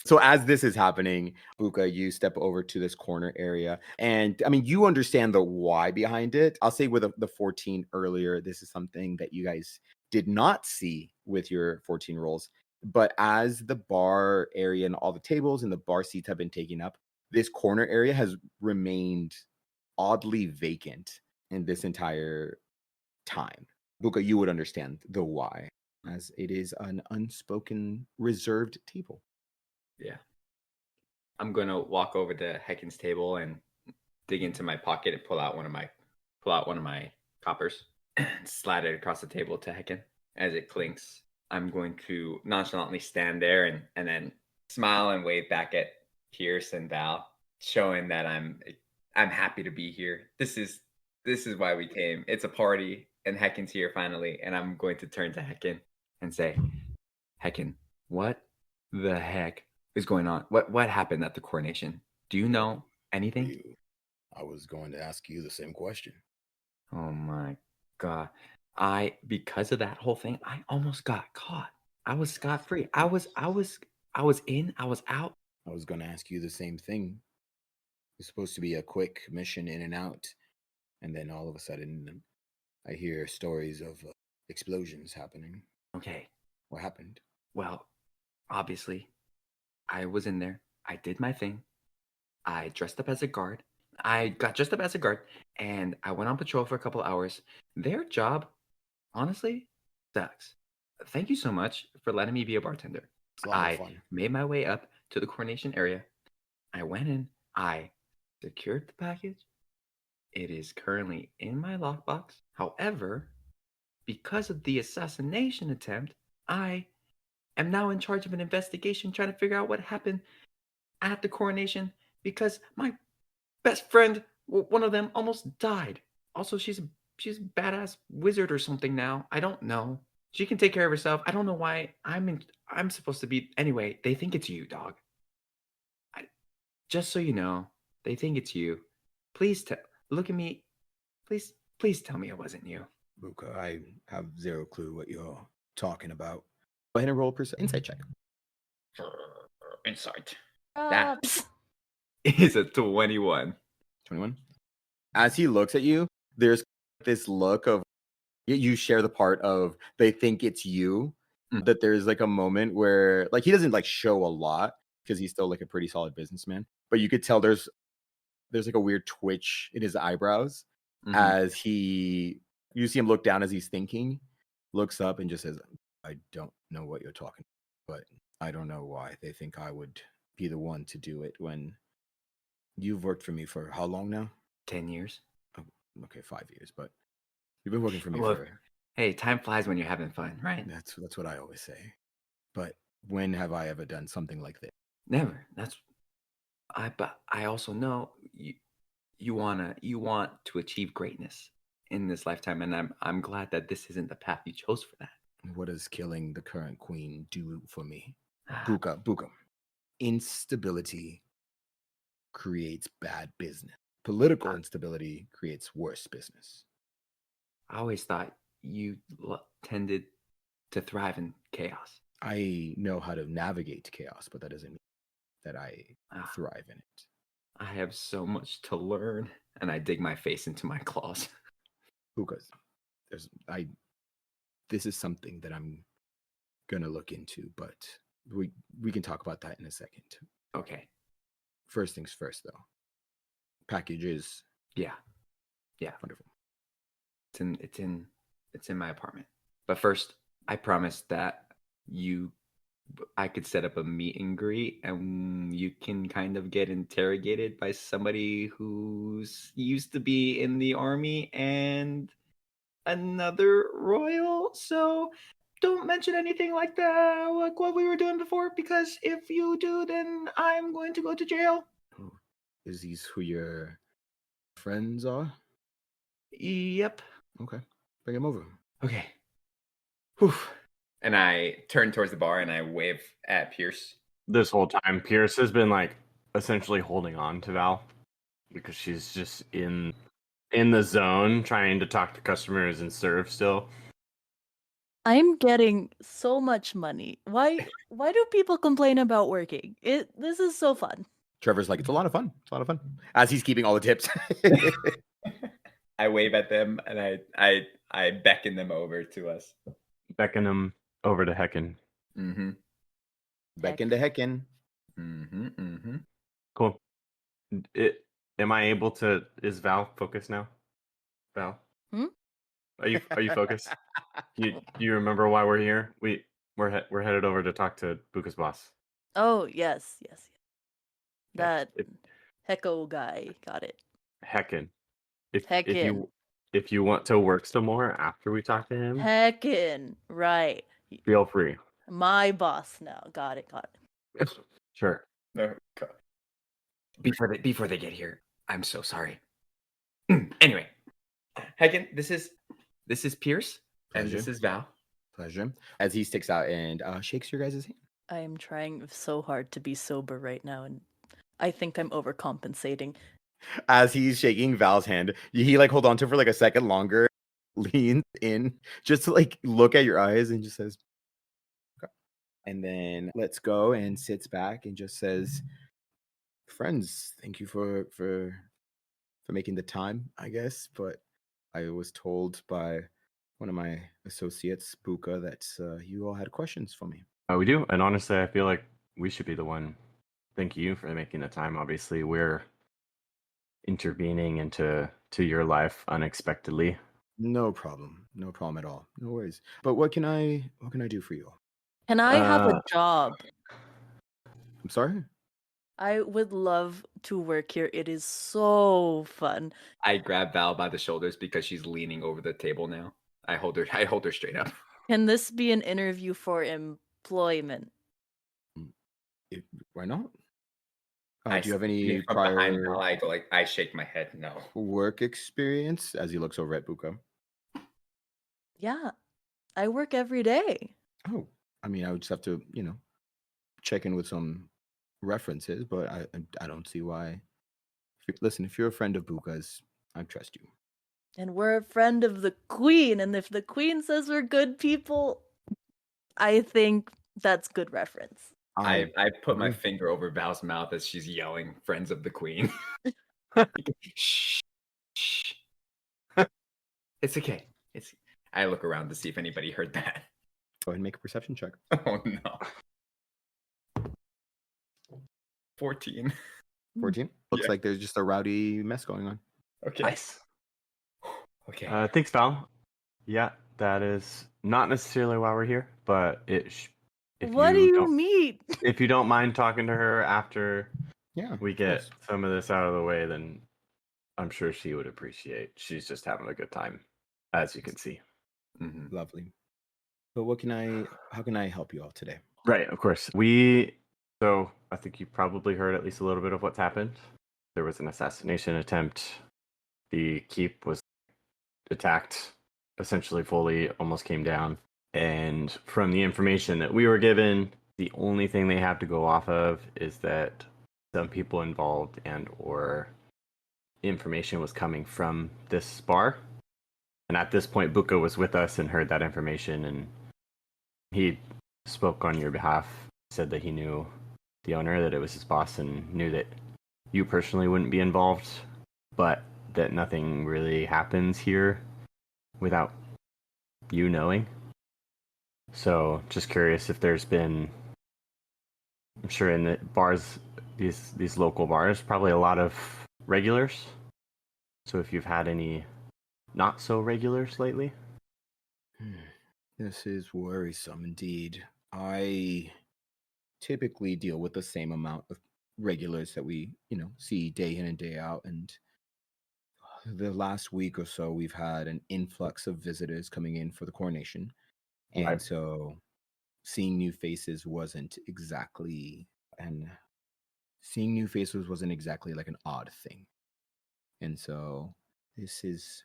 A: So as this is happening, Buka, you step over to this corner area. And I mean, you understand the why behind it. I'll say with the 14 earlier, this is something that you guys did not see with your 14 rolls. But as the bar area and all the tables and the bar seats have been taken up, this corner area has remained oddly vacant in this entire time. Buka, you would understand the why, as it is an unspoken reserved table.
C: Yeah. I'm gonna walk over to Heckin's table and dig into my pocket and pull out one of my coppers and slide it across the table to Heckin. As it clinks, I'm going to nonchalantly stand there and then smile and wave back at Pierce and Val, showing that I'm happy to be here. This is why we came. It's a party, and Heckin's here finally. And I'm going to turn to Heckin and say, Heckin, what the heck is going on? What happened at the coronation? Do you know anything?
A: I was going to ask you the same question.
C: Oh my god. Because of that whole thing, I almost got caught. I was scot-free. I was in, I was out.
A: I was going to ask you the same thing. It's supposed to be a quick mission in and out. And then all of a sudden, I hear stories of explosions happening.
C: Okay.
A: What happened?
C: Well, obviously, I was in there. I did my thing. I dressed up as a guard. I got dressed up as a guard, and I went on patrol for a couple hours. Their job, honestly, sucks. Thank you so much for letting me be a bartender.
A: It's a lot of
C: I
A: fun.
C: made my way up to the coronation area. I went in. I secured the package. It is currently in my lockbox. However, because of the assassination attempt, I am now in charge of an investigation trying to figure out what happened at the coronation because my best friend, one of them, almost died. Also, she's a badass wizard or something now. I don't know. She can take care of herself. I don't know why I'm supposed to be. Anyway, they think it's you, dog. Just so you know, they think it's you. Please look at me. Please tell me it wasn't you.
A: Buka, I have zero clue what you're talking about. Go ahead and roll a insight check.
C: Insight.
B: Props.
C: Is a 21.
A: 21. As he looks at you, there's this look of you share the part of they think it's you. That there's like a moment where like he doesn't like show a lot because he's still like a pretty solid businessman, but you could tell there's like a weird twitch in his eyebrows as you see him look down as he's thinking, looks up and just says, I don't know what you're talking about, but I don't know why they think I would be the one to do it when you've worked for me for how long now?
C: 10 years.
A: Oh, okay, 5 years, but you've been working for me
C: Well,
A: for.
C: Hey, time flies when you're having fun, right?
A: That's what I always say. But when have I ever done something like this?
C: Never. But I also know you want to achieve greatness in this lifetime, and I'm glad that this isn't the path you chose for that.
A: What does killing the current queen do for me? Buka. Instability creates bad business. Political instability creates worse business.
C: I always thought you tended to thrive in chaos.
A: I know how to navigate chaos, but that doesn't mean that I thrive in it.
C: I have so much to learn, and I dig my face into my claws.
A: Buka, this is something that I'm gonna look into, but we can talk about that in a second.
C: Okay.
A: First things first, though. Packages.
C: Yeah.
A: Wonderful.
C: It's in my apartment. But first, I promised that I could set up a meet and greet, and you can kind of get interrogated by somebody who's used to be in the army and another royal. So don't mention anything like that, like what we were doing before, because if you do, then I'm going to go to jail.
A: Oh, is these who your friends are?
C: Yep.
A: Okay, bring him over.
C: Okay. Whew. And I turn towards the bar and I wave at Pierce.
D: This whole time, Pierce has been like essentially holding on to Val because she's just in the zone trying to talk to customers and serve still.
B: I'm getting so much money. Why do people complain about working? This is so fun.
A: Trevor's like, it's a lot of fun. It's a lot of fun. As he's keeping all the tips.
C: I wave at them and I beckon them over to us.
D: Beckon him over to Hecken.
C: Mm-hmm.
A: Beckon to Heckin.
C: Mm-hmm. Mm-hmm.
D: Cool. Am I able to? Is Val focused now? Val, are you focused? You remember why we're here? We're headed over to talk to Buka's boss.
B: Oh, yes.
D: Yeah,
B: That Hecko guy. Got it.
D: Hecken.
B: Heckin.
D: If you want to work some more after we talk to him,
B: Heckin. Right.
D: feel free.
B: My boss now. Got it.
D: Sure.
C: Oh, God. Before they get here, I'm so sorry. Anyway, Hagen, this is Pierce, and this
A: Pleasure.
C: is Val.
A: Pleasure. As he sticks out and shakes your guys' hand.
B: I am trying so hard to be sober right now, and I think I'm overcompensating.
A: As he's shaking Val's hand, he like hold on to it for like a second longer, leans in just to like look at your eyes and just says, okay. And then lets go and sits back and just says, friends, thank you for making the time, I guess. But I was told by one of my associates, Buka, that you all had questions for me.
D: We do, and honestly, I feel like we should be the one. Thank you for making the time. Obviously, we're intervening into your life unexpectedly.
A: No problem at all. No worries. But what can I do for you?
B: Can I have a job?
A: I'm sorry.
B: I would love to work here. It is so fun.
C: I grab Val by the shoulders because she's leaning over the table now. I hold her straight up.
B: Can this be an interview for employment?
A: Why not?
C: I
A: Do you have
C: see
A: any
C: from behind
A: prior
C: Val, I go like I shake my head no.
A: work experience? As he looks over at Buka.
B: Yeah, I work every day.
A: Oh, I mean, I would just have to, check in with some references, but I don't see why. Listen, if you're a friend of Buka's, I trust you.
B: And we're a friend of the queen, and if the queen says we're good people, I think that's good reference.
C: I put my
A: agree.
C: finger over Val's mouth as she's yelling, "Friends of the Queen." Shh, shh. It's okay. I look around to see if anybody heard that.
A: Go ahead and make a perception check.
C: Oh no. 14.
A: 14. Looks
C: Yeah.
A: like there's just a rowdy mess going on.
C: Okay.
D: Nice.
C: Okay.
D: Thanks, Val. Yeah, that is not necessarily why we're here, but
B: What do you mean?
D: if you don't mind talking to her after we
A: of
D: get
A: course.
D: some of this out of the way, then I'm sure she would appreciate. She's just having a good time, as you can see.
C: Mm-hmm.
A: Lovely. But how can I help you all today?
D: Right, of course. So I think you probably heard at least a little bit of what's happened. There was an assassination attempt. The keep was attacked, essentially fully, almost came down. And from the information that we were given, the only thing they have to go off of is that some people involved and or information was coming from this bar. And at this point, Buka was with us and heard that information, and he spoke on your behalf, said that he knew the owner, that it was his boss, and knew that you personally wouldn't be involved, but that nothing really happens here without you knowing. So just curious if there's been, I'm sure in the bars, these local bars, probably a lot of regulars. So if you've had any not so regulars lately.
A: This is worrisome indeed. I typically deal with the same amount of regulars that we, see day in and day out. And the last week or so, we've had an influx of visitors coming in for the coronation. And
D: Right.
A: so seeing new faces wasn't exactly and seeing new faces wasn't exactly like an odd thing. And so this is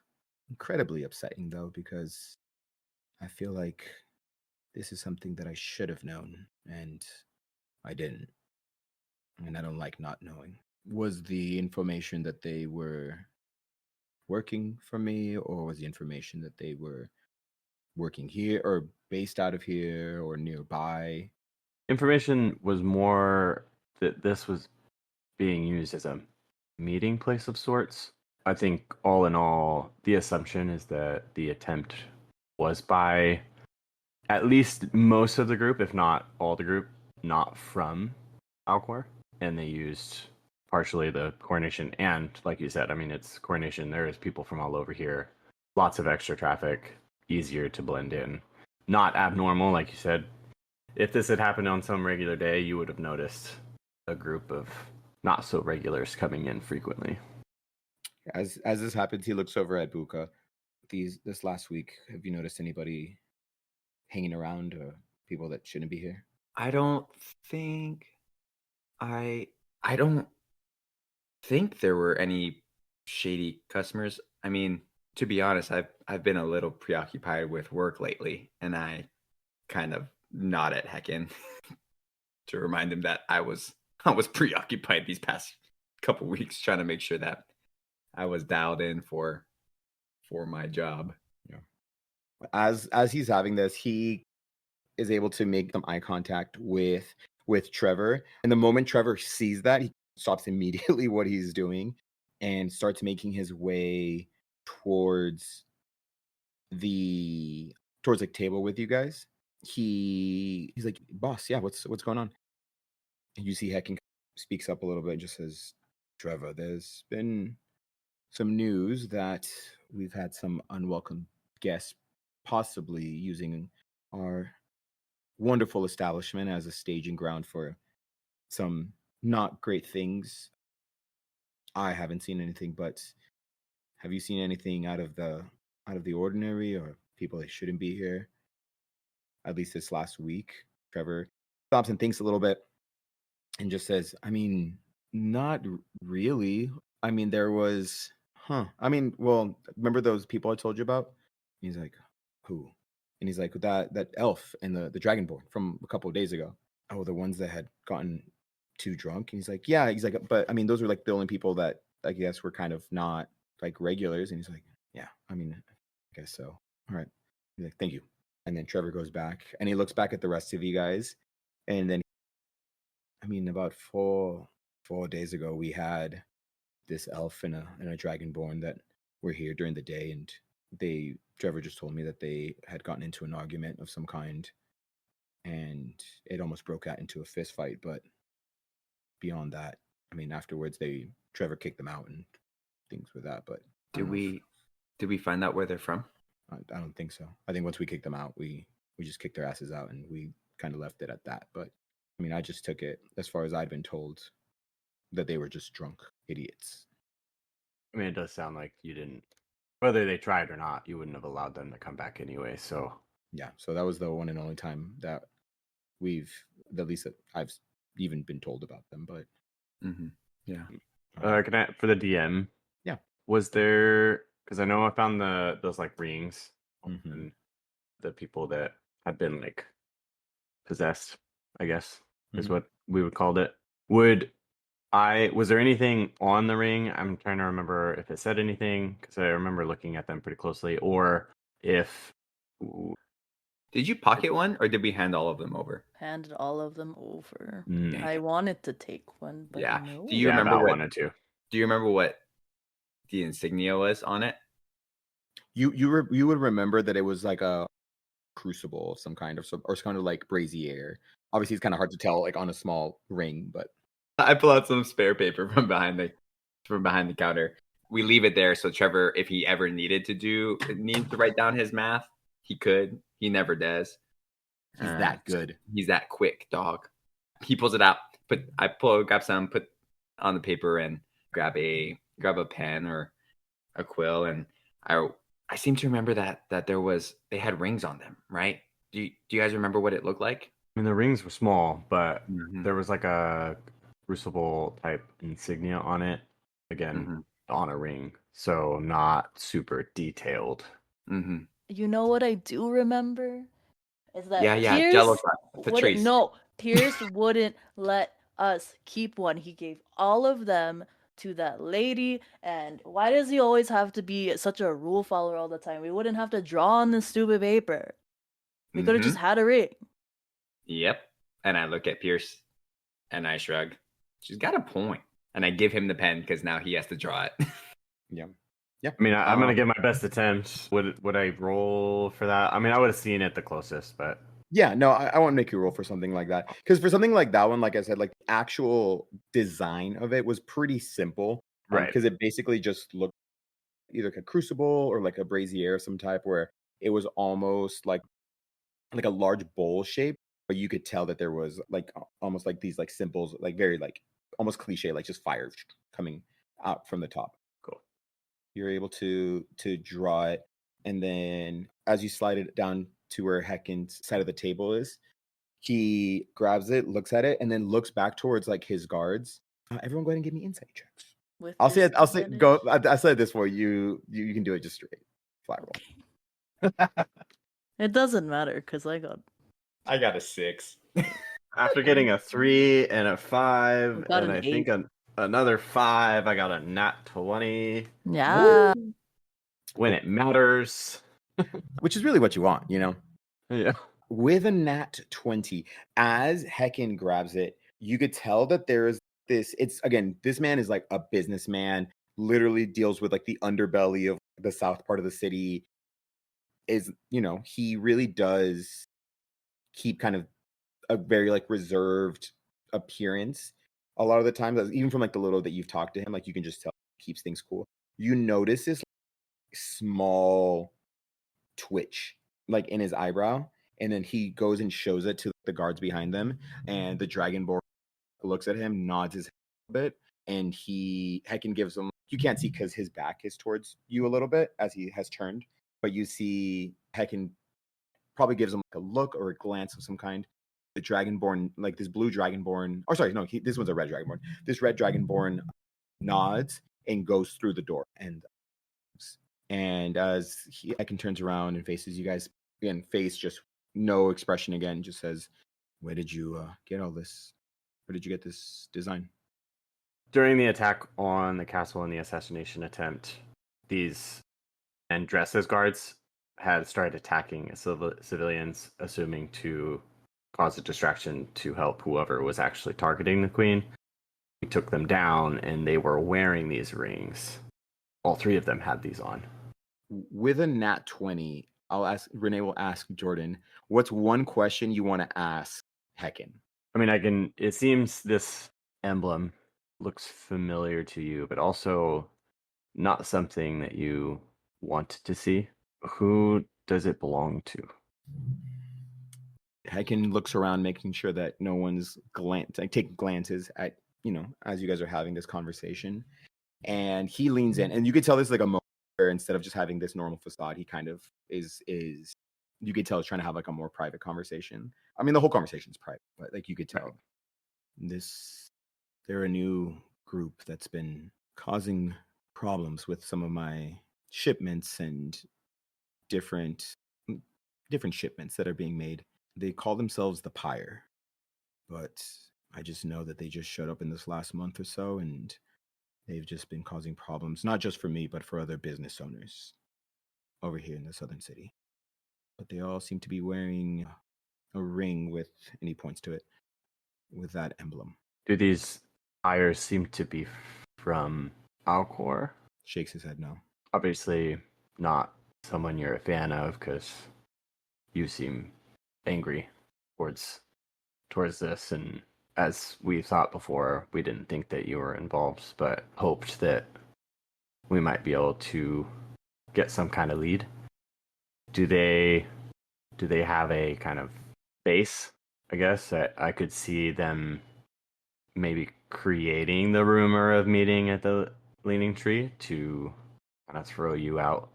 A: incredibly upsetting though, because I feel like this is something that I should have known and I didn't. And I don't like not knowing. Was the information that they were working for me, or was the information that they were working here or based out of here or nearby?
D: Information was more that this was being used as a meeting place of sorts. I think all in all, the assumption is that the attempt was by at least most of the group, if not all the group, not from Alcor, and they used partially the coordination and, like you said, I mean, it's coordination. There is people from all over here, lots of extra traffic, easier to blend in, not abnormal, like you said. If this had happened on some regular day, you would have noticed a group of not so regulars coming in frequently.
A: As this happens, he looks over at Buka. This last week, have you noticed anybody hanging around or people that shouldn't be here?
C: I don't think I I don't think there were any shady customers. I mean, to be honest, I've been a little preoccupied with work lately, and I kind of nod at Heckin to remind him that I was preoccupied these past couple weeks trying to make sure that I was dialed in for my job.
A: Yeah. As he's having this, he is able to make some eye contact with Trevor. And the moment Trevor sees that, he stops immediately what he's doing and starts making his way towards the towards like table with you guys. He's like, boss, yeah, what's going on? And you see Heckin speaks up a little bit and just says, Trevor, there's been some news that we've had some unwelcome guests possibly using our wonderful establishment as a staging ground for some not great things. I haven't seen anything, but have you seen anything out of the ordinary or people that shouldn't be here? At least this last week. Trevor stops and thinks a little bit and just says, I mean, not really. I mean, there was, I mean, well, remember those people I told you about? He's like, who? And he's like, that elf and the dragonborn from a couple of days ago. Oh, the ones that had gotten too drunk. And he's like, yeah. He's like, but I mean, those were like the only people that I guess were kind of not like regulars. And he's like, yeah, I mean, I guess so. All right. He's like, thank you. And then Trevor goes back and he looks back at the rest of you guys. And then, I mean, about 4 days ago, we had this elf and a dragonborn that were here during the day, and Trevor just told me that they had gotten into an argument of some kind, and it almost broke out into a fist fight. But beyond that, I mean, afterwards, Trevor kicked them out and things with that. But I don't know
C: Did we find out where they're from?
A: I don't think so. I think once we kicked them out, we just kicked their asses out, and we kind of left it at that. But I mean, I just took it as far as I'd been told that they were just drunk idiots.
D: I mean, it does sound like you didn't, whether they tried or not, you wouldn't have allowed them to come back anyway. So,
A: Yeah, so that was the one and only time that at least that I've even been told about them. But
C: Mm-hmm. Yeah.
D: can I, for the DM,
A: Yeah.
D: was there, because I know I found those like rings
A: Mhm.
D: and the people that had been like possessed, I guess is
A: Mhm.
D: what we would call it. Was there anything on the ring? I'm trying to remember if it said anything because I remember looking at them pretty closely, or if
C: Did you pocket one or did we hand all of them over?
B: Handed all of them over.
D: Mm.
B: I wanted to take one, but
C: Yeah.
B: no.
C: Do you remember
D: Val
C: what
D: wanted to?
C: do you remember what the insignia was on it?
A: You would remember that it was like a crucible of some kind or some kind of like brazier. Obviously, it's kind of hard to tell like on a small ring, but
C: I pull out some spare paper from behind the counter. We leave it there so Trevor, if he ever needed to write down his math, he could. He never does.
A: he's that good.
C: He's that quick, dog. He pulls it out. Grab some, put on the paper, and grab a pen or a quill. And I seem to remember that they had rings on them, right? Do you guys remember what it looked like?
D: I mean, the rings were small, but
C: Mm-hmm.
D: there was like a crucible type insignia on it. Again,
C: Mm-hmm.
D: on a ring, so not super detailed.
C: Mm-hmm.
B: You know what I do remember is that
C: Yeah, Jello
B: Pierce
C: shot.
B: wouldn't.
C: Patrice.
B: No, Pierce wouldn't let us keep one. He gave all of them to that lady. And why does he always have to be such a rule follower all the time? We wouldn't have to draw on the stupid paper. We could have
C: Mm-hmm.
B: just had a ring.
C: Yep. And I look at Pierce and I shrug. She's got a point. And I give him the pen because now he has to draw it.
A: Yeah. Yeah.
D: I mean, I'm gonna give my best attempt. Would I roll for that? I mean, I would have seen it the closest, but
A: Yeah, no, I won't make you roll for something like that. Because for something like that one, like I said, like the actual design of it was pretty simple.
D: right.
A: Because it basically just looked either like a crucible or like a brazier of some type where it was almost like a large bowl shape, but you could tell that there was like almost like these like symbols, like very like almost cliche, like just fire coming out from the top.
D: Cool.
A: You're able to draw it, and then as you slide it down to where Heckin's side of the table is, he grabs it, looks at it, and then looks back towards like his guards. Everyone, go ahead and give me insight checks.
B: With
A: I'll say it. I'll say
B: disadvantage?
A: go. I said this for you. You can do it just straight, flat roll.
B: It doesn't matter because
C: I got a 6.
D: After getting a 3 and a 5,
B: got
D: and
B: an
D: I think
B: 8.
D: another 5, I got a nat 20.
B: Yeah.
D: When it matters.
A: Which is really what you want, you know.
D: Yeah.
A: With a nat 20, as Heckin grabs it, you could tell that there is this. It's again, this man is like a businessman, literally deals with like the underbelly of the south part of the city. Is, you know, he really does keep kind of a very like reserved appearance a lot of the times, even from like the little that you've talked to him, like you can just tell he keeps things cool. You notice this small twitch like in his eyebrow, and then he goes and shows it to the guards behind them, and the dragonborn looks at him, nods his head a bit, and he Heckin gives him, you can't see because his back is towards you a little bit as he has turned, but you see Heckin probably gives him like a look or a glance of some kind. The dragonborn, like this blue dragonborn, or sorry, no, this one's a red dragonborn. This red dragonborn nods and goes through the door, and as Ekin turns around and faces you guys again, face just no expression again, just says, "Where did you get all this? Where did you get this design?"
D: During the attack on the castle and the assassination attempt, these men dressed as guards had started attacking civilians, assuming to cause a distraction to help whoever was actually targeting the queen. We took them down, and they were wearing these rings. All 3 of them had these on.
A: With a nat 20, Renee will ask Jordan, what's one question you want to ask Heckin?
D: I mean, it seems this emblem looks familiar to you, but also not something that you want to see. Who does it belong to?
A: Heckin looks around, making sure that no one's taking glances at, you know, as you guys are having this conversation. And he leans in, and you could tell this is like a moment where instead of just having this normal facade, he kind of is you could tell he's trying to have like a more private conversation. I mean, the whole conversation is private, but like you could tell they're a new group that's been causing problems with some of my shipments and different different shipments that are being made. They call themselves the Pyre, but I just know that they just showed up in this last month or so, and they've just been causing problems, not just for me, but for other business owners over here in the southern city. But they all seem to be wearing a ring with, and he points to it, with that emblem.
D: Do these fires seem to be from Alcore?
A: Shakes his head no.
D: Obviously not someone you're a fan of, because you seem angry towards this, and as we thought before, we didn't think that you were involved, but hoped that we might be able to get some kind of lead. Do they have a kind of base? I guess I could see them maybe creating the rumor of meeting at the Leaning Tree to kind of throw you out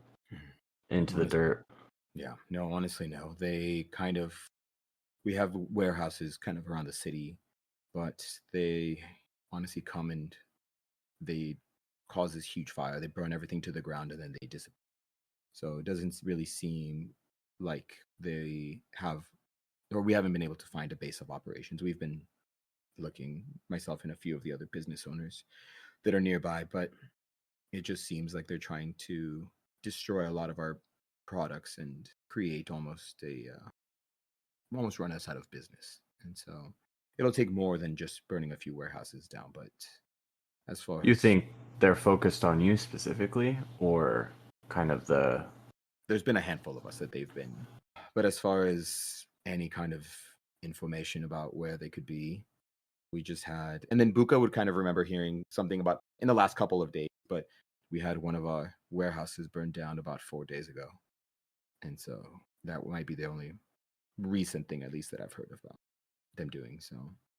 D: into the dirt.
A: Yeah, no, honestly, no. We have warehouses kind of around the city, but they honestly come and they cause this huge fire. They burn everything to the ground and then they disappear. So it doesn't really seem like they have, or we haven't been able to find a base of operations. We've been looking, myself and a few of the other business owners that are nearby, but it just seems like they're trying to destroy a lot of our products and create almost run us out of business. And so it'll take more than just burning a few warehouses down. But as far
D: You
A: as
D: think they're focused on you specifically, or kind of the?
A: there's been a handful of us that they've been, but as far as any kind of information about where they could be, we just had, and then Buka would kind of remember hearing something about in the last couple of days, but we had one of our warehouses burned down about 4 days ago. And so that might be the only recent thing, at least, that I've heard about them doing. So,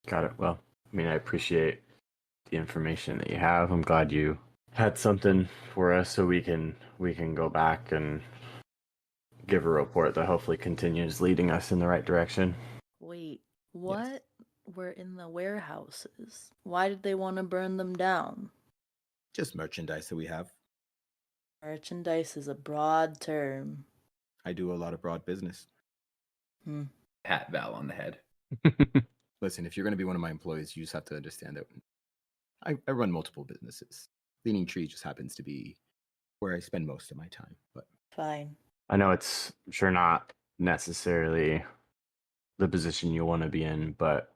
D: Got it. Well, I mean, I appreciate the information that you have. I'm glad you had something for us so we can go back and give a report that hopefully continues leading us in the right direction.
B: Wait,
A: yes.
B: what were in the warehouses? Why did they want to burn them down?
A: Just merchandise that we have.
B: Merchandise is a broad term.
A: I do a lot of broad business.
C: Pat Val on the head.
A: Listen, if you're going to be one of my employees, you just have to understand that I run multiple businesses. Leaning Tree just happens to be where I spend most of my time. But
B: Fine.
D: I know it's sure not necessarily the position you want to be in, but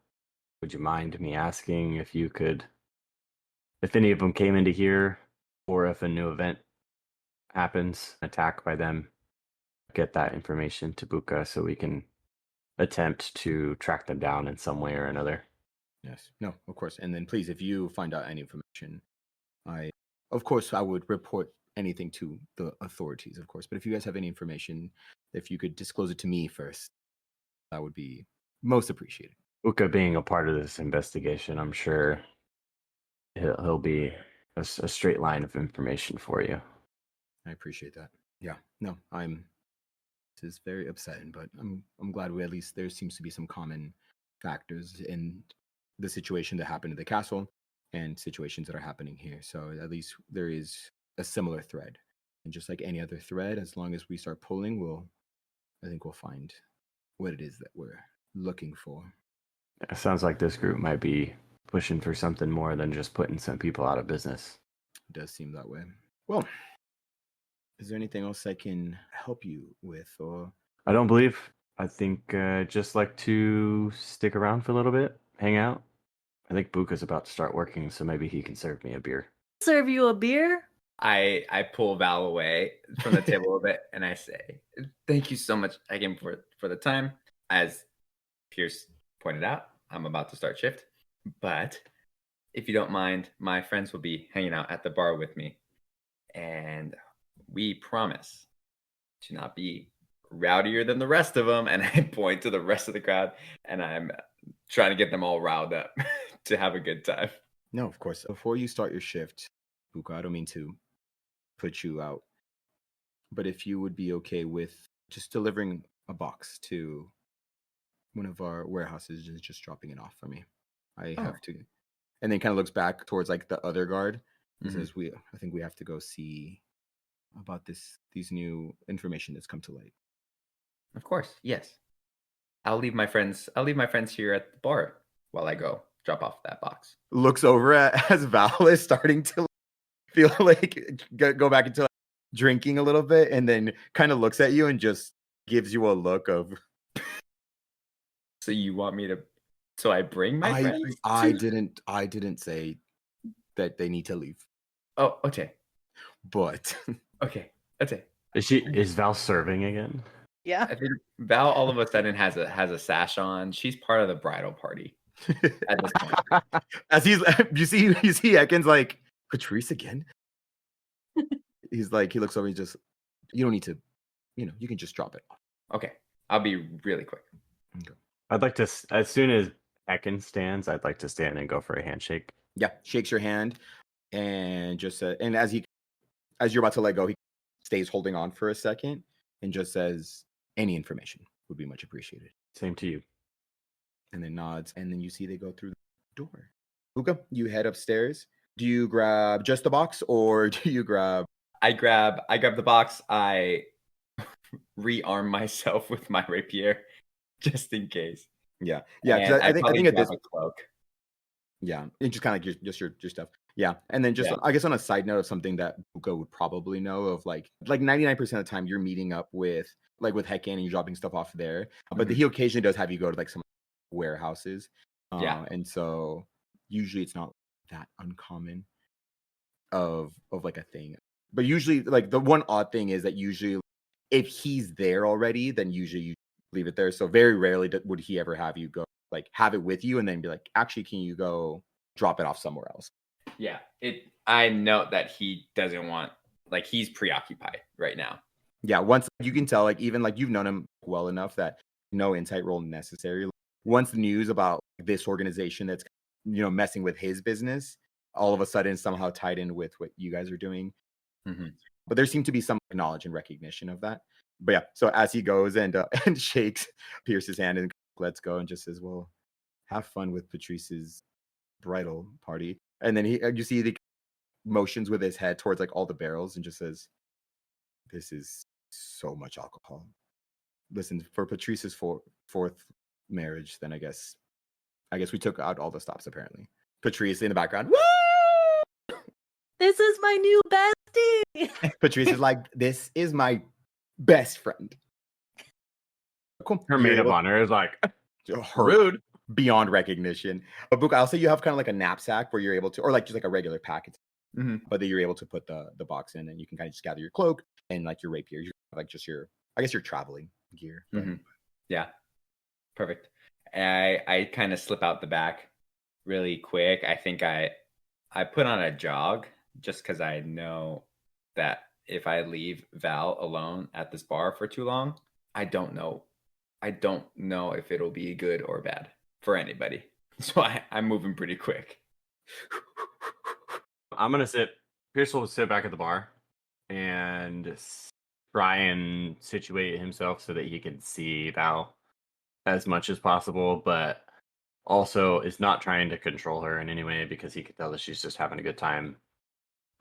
D: would you mind me asking if any of them came into here, or if a new event happens, attack by them, get that information to Buka so we can attempt to track them down in some way or another.
A: yes, no, of course. And then please, if you find out any information, of course, I would report anything to the authorities, of course. But if you guys have any information, if you could disclose it to me first, that would be most appreciated.
D: Buka being a part of this investigation, I'm sure he'll be a straight line of information for you.
A: I appreciate that. Yeah, no, this is very upsetting, but I'm glad we at least there seems to be some common factors in the situation that happened at the castle and situations that are happening here. So at least there is a similar thread. And just like any other thread, as long as we start pulling, I think we'll find what it is that we're looking for.
D: It sounds like this group might be pushing for something more than just putting some people out of business.
A: It does seem that way. Well, is there anything else I can help you with, or
D: I don't believe. I think just like to stick around for a little bit, hang out. I think Buka's about to start working, so maybe he can serve me a beer.
B: Serve you a beer?
C: I pull Val away from the table a bit and I say, "Thank you so much again for the time. As Pierce pointed out, I'm about to start shift, but if you don't mind, my friends will be hanging out at the bar with me, and we promise to not be rowdier than the rest of them." And I point to the rest of the crowd, and I'm trying to get them all riled up to have a good time.
A: no, of course. Before you start your shift, Buka, I don't mean to put you out, but if you would be okay with just delivering a box to one of our warehouses and just dropping it off for me. I have to, and then kind of looks back towards like the other guard and says, I think we have to go see about these new information that's come to light.
C: Of course, yes. I'll leave my friends here at the bar while I go drop off that box.
A: Looks over at as Val is starting to feel like go back into drinking a little bit, and then kind of looks at you and just gives you a look of.
C: So you want me to? So I bring my friends?
A: I didn't say that they need to leave.
C: Oh, okay.
A: But
C: Okay.
D: Is Val serving again?
B: Yeah.
C: I think Val all of a sudden has a sash on. She's part of the bridal party at this point.
A: As you see Ekins like, Patrice again? He's like, he looks over, you don't need to, you can just drop it off.
C: Okay. I'll be really quick.
A: Okay.
D: I'd like to, as soon as Ekin stands, I'd like to stand and go for a handshake.
A: Yeah, shakes your hand and just and as you're about to let go, he stays holding on for a second and just says, Any information would be much appreciated.
D: Same to you.
A: And then nods, and then you see they go through the door. Luca, you head upstairs. Do you grab just the box, or do you grab?
C: I grab the box. I rearm myself with my rapier just in case.
A: Yeah,
C: And
A: because I think
C: probably
A: at
C: grab
A: this,
C: a cloak.
A: yeah, it's just kind of like just your stuff. Yeah, and then just
C: Yeah.
A: I guess on a side note of something that Luca would probably know of, like 99% of the time you're meeting up with Heckin and you're dropping stuff off there, but
C: Mhm.
A: he occasionally does have you go to like some warehouses.
C: Yeah.
A: And so usually it's not that uncommon of like a thing. But usually, like, the one odd thing is that usually if he's there already, then usually you leave it there. So very rarely would he ever have you go, like, have it with you and then be like, actually, can you go drop it off somewhere else?
C: Yeah. I note that he doesn't want, like, he's preoccupied right now.
A: Yeah, once you can tell, like, even like you've known him well enough that no insight roll necessary. Once the news about this organization that's messing with his business, all of a sudden somehow tied in with what you guys are doing.
C: Mhm.
A: But there seemed to be some knowledge and recognition of that. But yeah, so as he goes and and shakes Pierce's hand and lets go and just says, "Well, have fun with Patrice's bridal party." And then you see the motions with his head towards like all the barrels and just says, "This is so much alcohol. Listen, for Patrice's fourth marriage, then I guess we took out all the stops apparently." Patrice in the background, woo!
B: This is my new bestie.
A: Patrice is like, "This is my best friend." Cool.
D: Her
A: You're
D: maid of
A: able
D: honor is like,
A: her
D: rude.
A: beyond recognition. But Book, I'll say you have kind of like a knapsack where you're able to, or like just like a regular packet, but that you're able to put the box in, and you can kind of just gather your cloak and like your rapier, like just I guess your traveling gear. But
C: Yeah. Perfect. I kind of slip out the back really quick. I think I put on a jog just because I know that if I leave Val alone at this bar for too long, I don't know if it'll be good or bad for anybody. So I'm moving pretty quick.
D: I'm gonna sit. Pierce will sit back at the bar and try and situate himself so that he can see Val as much as possible, but also is not trying to control her in any way because he can tell that she's just having a good time.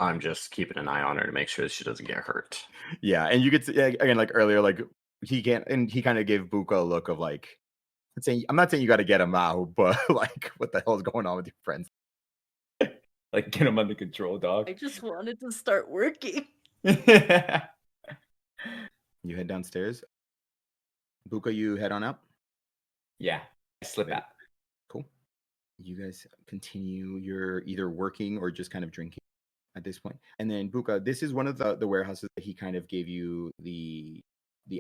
D: I'm just keeping an eye on her to make sure that she doesn't get hurt.
A: yeah, and you could see, again, like earlier, like he can't, and he kind of gave Buka a look of like, I'm not saying you got to get him out, but like, what the hell is going on with your friends?
C: Like, get him under control, dog.
B: I just wanted to start working.
A: You head downstairs. Buka, you head on out.
C: Yeah, I slip out.
A: Cool. You guys continue. You're either working or just kind of drinking at this point. And then Buka, this is one of the warehouses that he kind of gave you the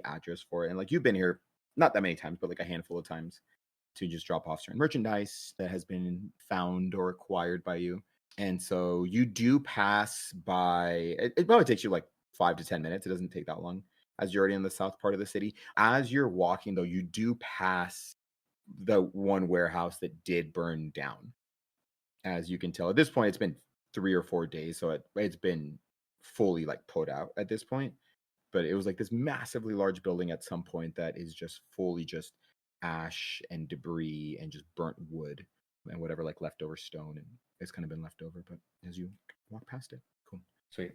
A: address for. And like, you've been here not that many times, but like a handful of times to just drop off certain merchandise that has been found or acquired by you. And so you do pass by, it probably takes you like 5 to 10 minutes. It doesn't take that long as you're already in the south part of the city. As you're walking, though, you do pass the one warehouse that did burn down. As you can tell, at this point, it's been 3 or 4 days, so it's been fully like put out at this point. But it was like this massively large building at some point that is just fully just ash and debris and just burnt wood and whatever like leftover stone, and it's kind of been left over. But as you walk past it, cool.
C: Sweet.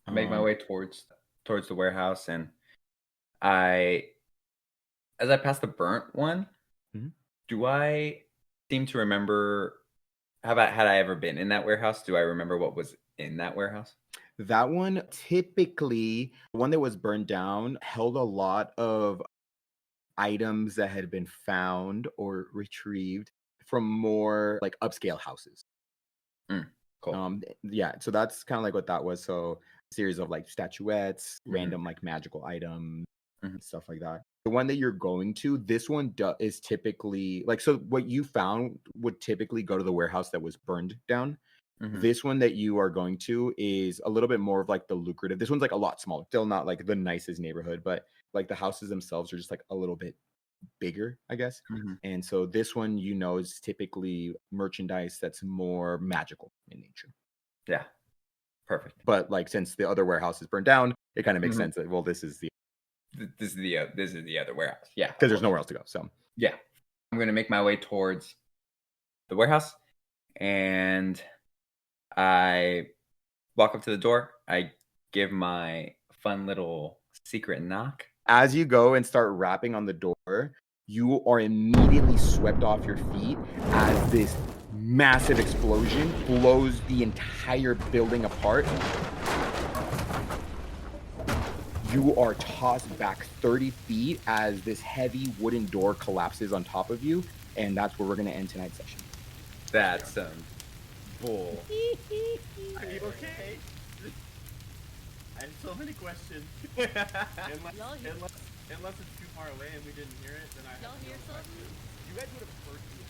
C: I make my way towards the warehouse, and as I pass the burnt one, do I seem to remember? Had I ever been in that warehouse? Do I remember what was in that warehouse?
A: That one, typically, the one that was burned down held a lot of items that had been found or retrieved from more like upscale houses.
C: Cool.
A: Yeah, so that's kind of like what that was. So a series of like statuettes, random like magical items, stuff like that. The one that you're going to, this one is typically like, so what you found would typically go to the warehouse that was burned down. This one that you are going to is a little bit more of like the lucrative. This one's like a lot smaller, still not like the nicest neighborhood, but like the houses themselves are just like a little bit bigger, I guess. And so this one, is typically merchandise that's more magical in nature.
C: Yeah. Perfect.
A: But like, since the other warehouse is burned down, it kind of makes sense that, well, this is the
C: This is the other warehouse. Yeah,
A: because there's nowhere else to go. So
C: yeah. I'm gonna make my way towards the warehouse, and I walk up to the door. I give my fun little secret knock.
A: as you go and start rapping on the door, you are immediately swept off your feet as this massive explosion blows the entire building apart. You are tossed back 30 feet as this heavy wooden door collapses on top of you, and that's where we're going to end tonight's session.
C: That's some bull.
D: Are you okay? I have so many questions. Unless it's too far away and we didn't hear it, then I have no questions. You guys would have heard me.